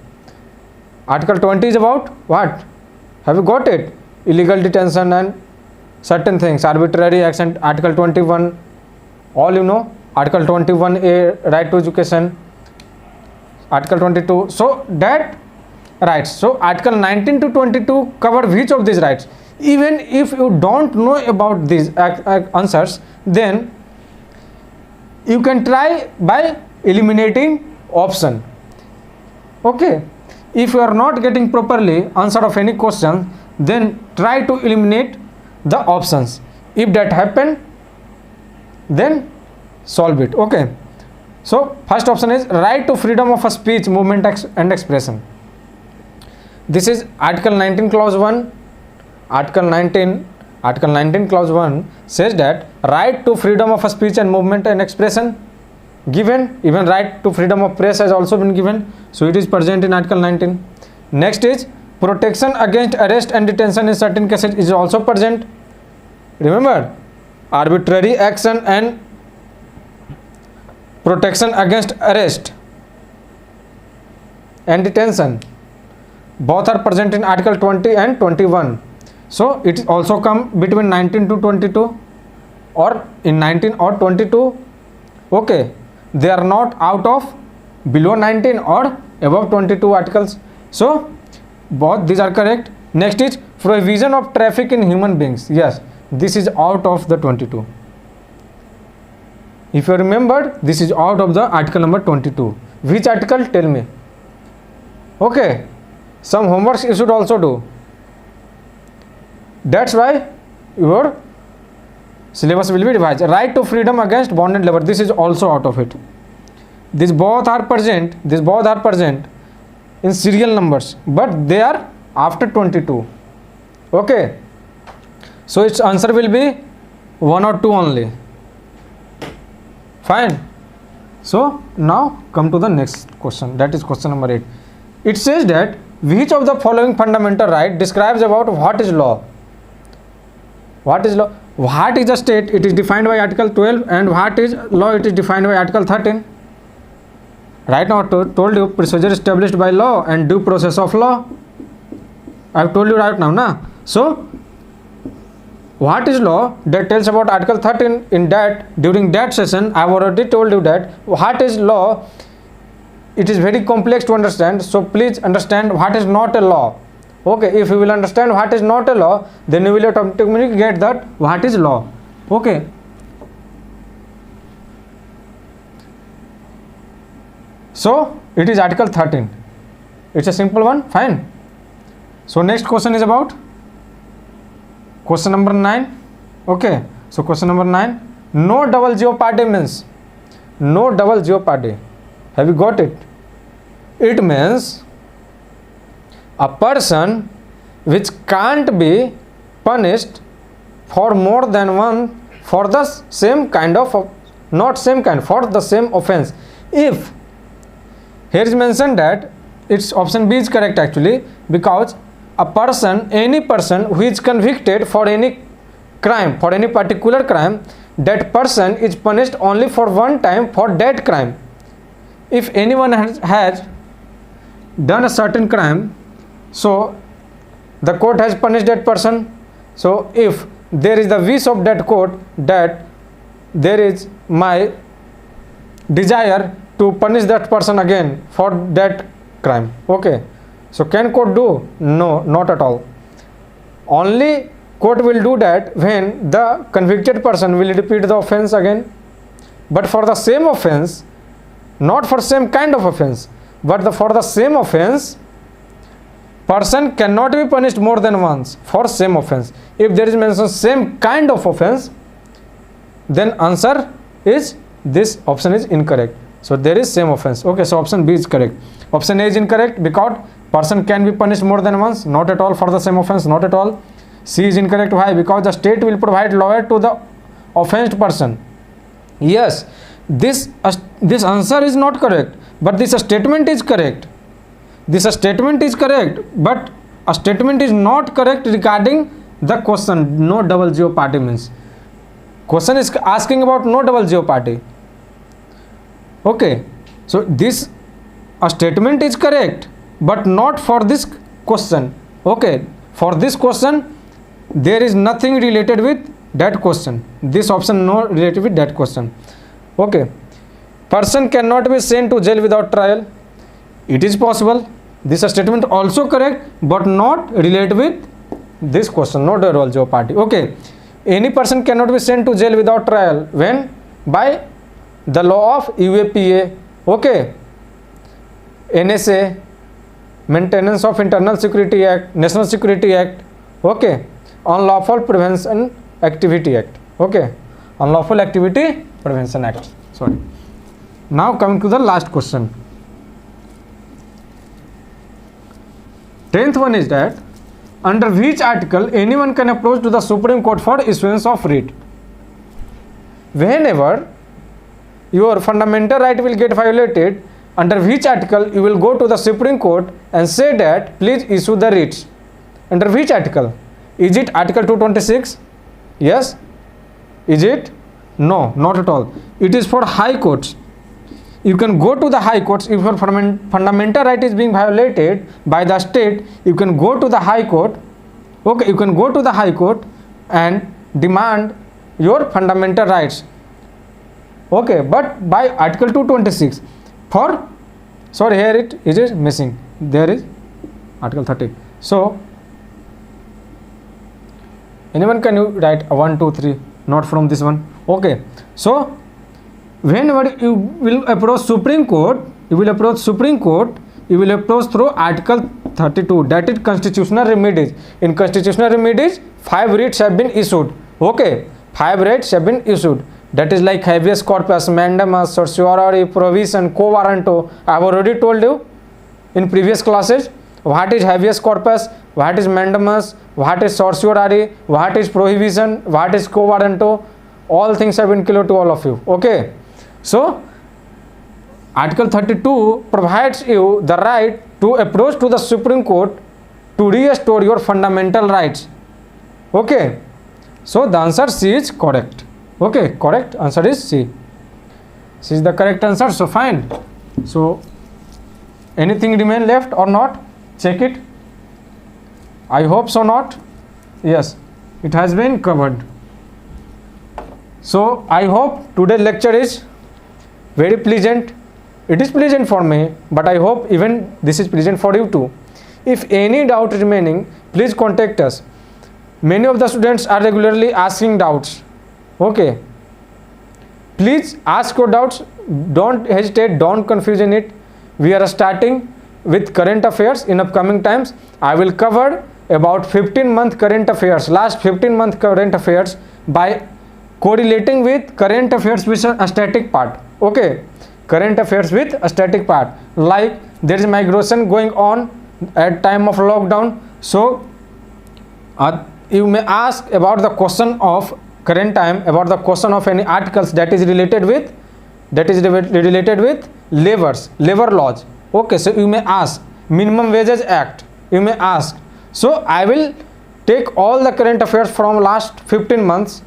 Article 20 is about what? Have you got it? Illegal detention and certain things, arbitrary action. Article 21, all you know. Article 21A, right to education. Article 22. So that rights. So Article 19 to 22 cover which of these rights? Even if you don't know about these answers, then you can try by eliminating option. Okay. If you are not getting properly answer of any question, then try to eliminate the options. If that happen, then solve it. Okay. So first option is right to freedom of speech, movement and expression. This is Article 19 clause 1. Article 19 clause 1 says that right to freedom of speech and movement and expression given. Even right to freedom of press has also been given, so it is present in Article 19. Next is protection against arrest and detention in certain cases is also present. Remember, arbitrary action and protection against arrest and detention, both are present in Article 20 and 21. So it also come between 19 to 22 or in 19 or 22. Okay, they are not out of below 19 or above 22 articles. So both these are correct. Next is prohibition of traffic in human beings. Yes, this is out of the 22. If you remembered, this is out of the article number 22. Which article? Tell me. Okay, some homeworks you should also do. That's why your syllabus will be revised. Right to freedom against bonded labor. This is also out of it. These both are present. In serial numbers, but they are after 22. Okay. So its answer will be 1 or 2 only. Fine. So now come to the next question. That is question number 8. It says that which of the following fundamental right describes about what is law? What is law? What is a state? It is defined by Article 12, and what is law? It is defined by Article 13. Right now I told you procedure established by law and due process of law. I have told you right now, na? So what is law? That tells about Article 13. In that, during that session, I have already told you that what is law. It is very complex to understand. So please understand what is not a law. Okay, if you will understand what is not a law, then you will automatically get that what is law. Okay. So it is Article 13. It's a simple one. Fine. So next question is about question number 9. Okay. So question number 9. No double jeopardy means. No double jeopardy. Have you got it? It means a person which can't be punished for more than one for the same kind of, not same kind, for the same offense. If here is mentioned that its option B is correct actually, because a person, any person who is convicted for any crime, for any particular crime, that person is punished only for one time for that crime. If anyone has done a certain crime, so the court has punished that person. So if there is the wish of that court that there is my desire to punish that person again for that crime. Okay. So can court do? No, not at all. Only court will do that when the convicted person will repeat the offense again. But for the same offense, not for same kind of offense, but for the same offense, person cannot be punished more than once for same offense. If there is mentioned same kind of offense, then answer is this option is incorrect. So there is same offense. Okay, so option B is correct. Option A is incorrect because person can be punished more than once, not at all for the same offense, not at all. C is incorrect. Why? Because the state will provide lawyer to the offended person. Yes, this answer is not correct, but this statement is correct. This statement is correct, but a statement is not correct regarding the question, no double jeopardy means. Question is asking about no double jeopardy. Okay, so this a statement is correct, but not for this question. Okay, for this question, there is nothing related with that question. This option no related with that question. Okay, person cannot be sent to jail without trial. It is possible. This statement also correct, but not related with this question, no double jeopardy. Okay, any person cannot be sent to jail without trial when? By the law of UAPA. Okay, NSA, Maintenance of Internal Security Act, National Security Act. Okay, Unlawful Prevention Activity Act. Okay, Unlawful Activity Prevention Act. Sorry. Now coming to the last question. 10th one is that under which article anyone can approach to the Supreme Court for issuance of writ? Whenever your fundamental right will get violated, under which article you will go to the Supreme Court and say that please issue the writs? Under which article? Is it Article 226? Yes. Is it? No, not at all. It is for high courts. You can go to the high courts if your fundamental right is being violated by the state. You can go to the high court. Okay, you can go to the high court and demand your fundamental rights. Okay, but by Article 226 for, sorry, here it is missing. There is Article 30. So anyone can you write 1, 2, 3, not from this one. Okay, so whenever you will approach Supreme Court, you will approach through Article 32, that is constitutional remedies. In constitutional remedies, 5 writs have been issued. Okay, 5 writs have been issued. That is like habeas corpus, mandamus, certiorari, provision, quo warranto. I have already told you in previous classes what is habeas corpus, what is mandamus, what is certiorari, what is prohibition, what is quo warranto. All things have been clear to all of you. Okay, so Article 32 provides you the right to approach to the Supreme Court to restore your fundamental rights. Okay, so the answer C is correct. Okay, correct answer is C. C is the correct answer. So fine. So anything remain left or not? Check it. I hope so not. Yes, it has been covered. So I hope today's lecture is very pleasant. It is pleasant for me, but I hope even this is pleasant for you too. If any doubt remaining, please contact us. Many of the students are regularly asking doubts. Okay, please ask your doubts. Don't hesitate, don't confuse in it. We are starting with current affairs in upcoming times. I will cover about 15-month current affairs, last 15-month current affairs by correlating with current affairs with a static part. Okay, current affairs with a static part, like there is migration going on at time of lockdown. So you may ask about the question of current time, about the question of any articles that is related with labor laws. Okay, so you may ask minimum wages act, you may ask. So I will take all the current affairs from last 15 months,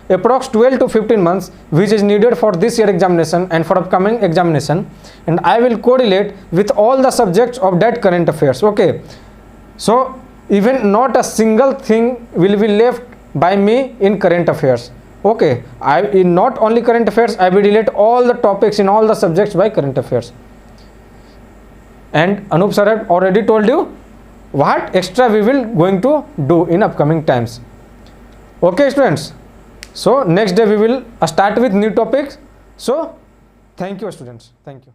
approx 12 to 15 months, which is needed for this year examination and for upcoming examination, and I will correlate with all the subjects of that current affairs. Okay, so even not a single thing will be left by me in current affairs. Okay, in not only current affairs, I will relate all the topics in all the subjects by current affairs. And Anup sir have already told you what extra we will going to do in upcoming times. Okay students, so next day we will start with new topics. So thank you students, thank you.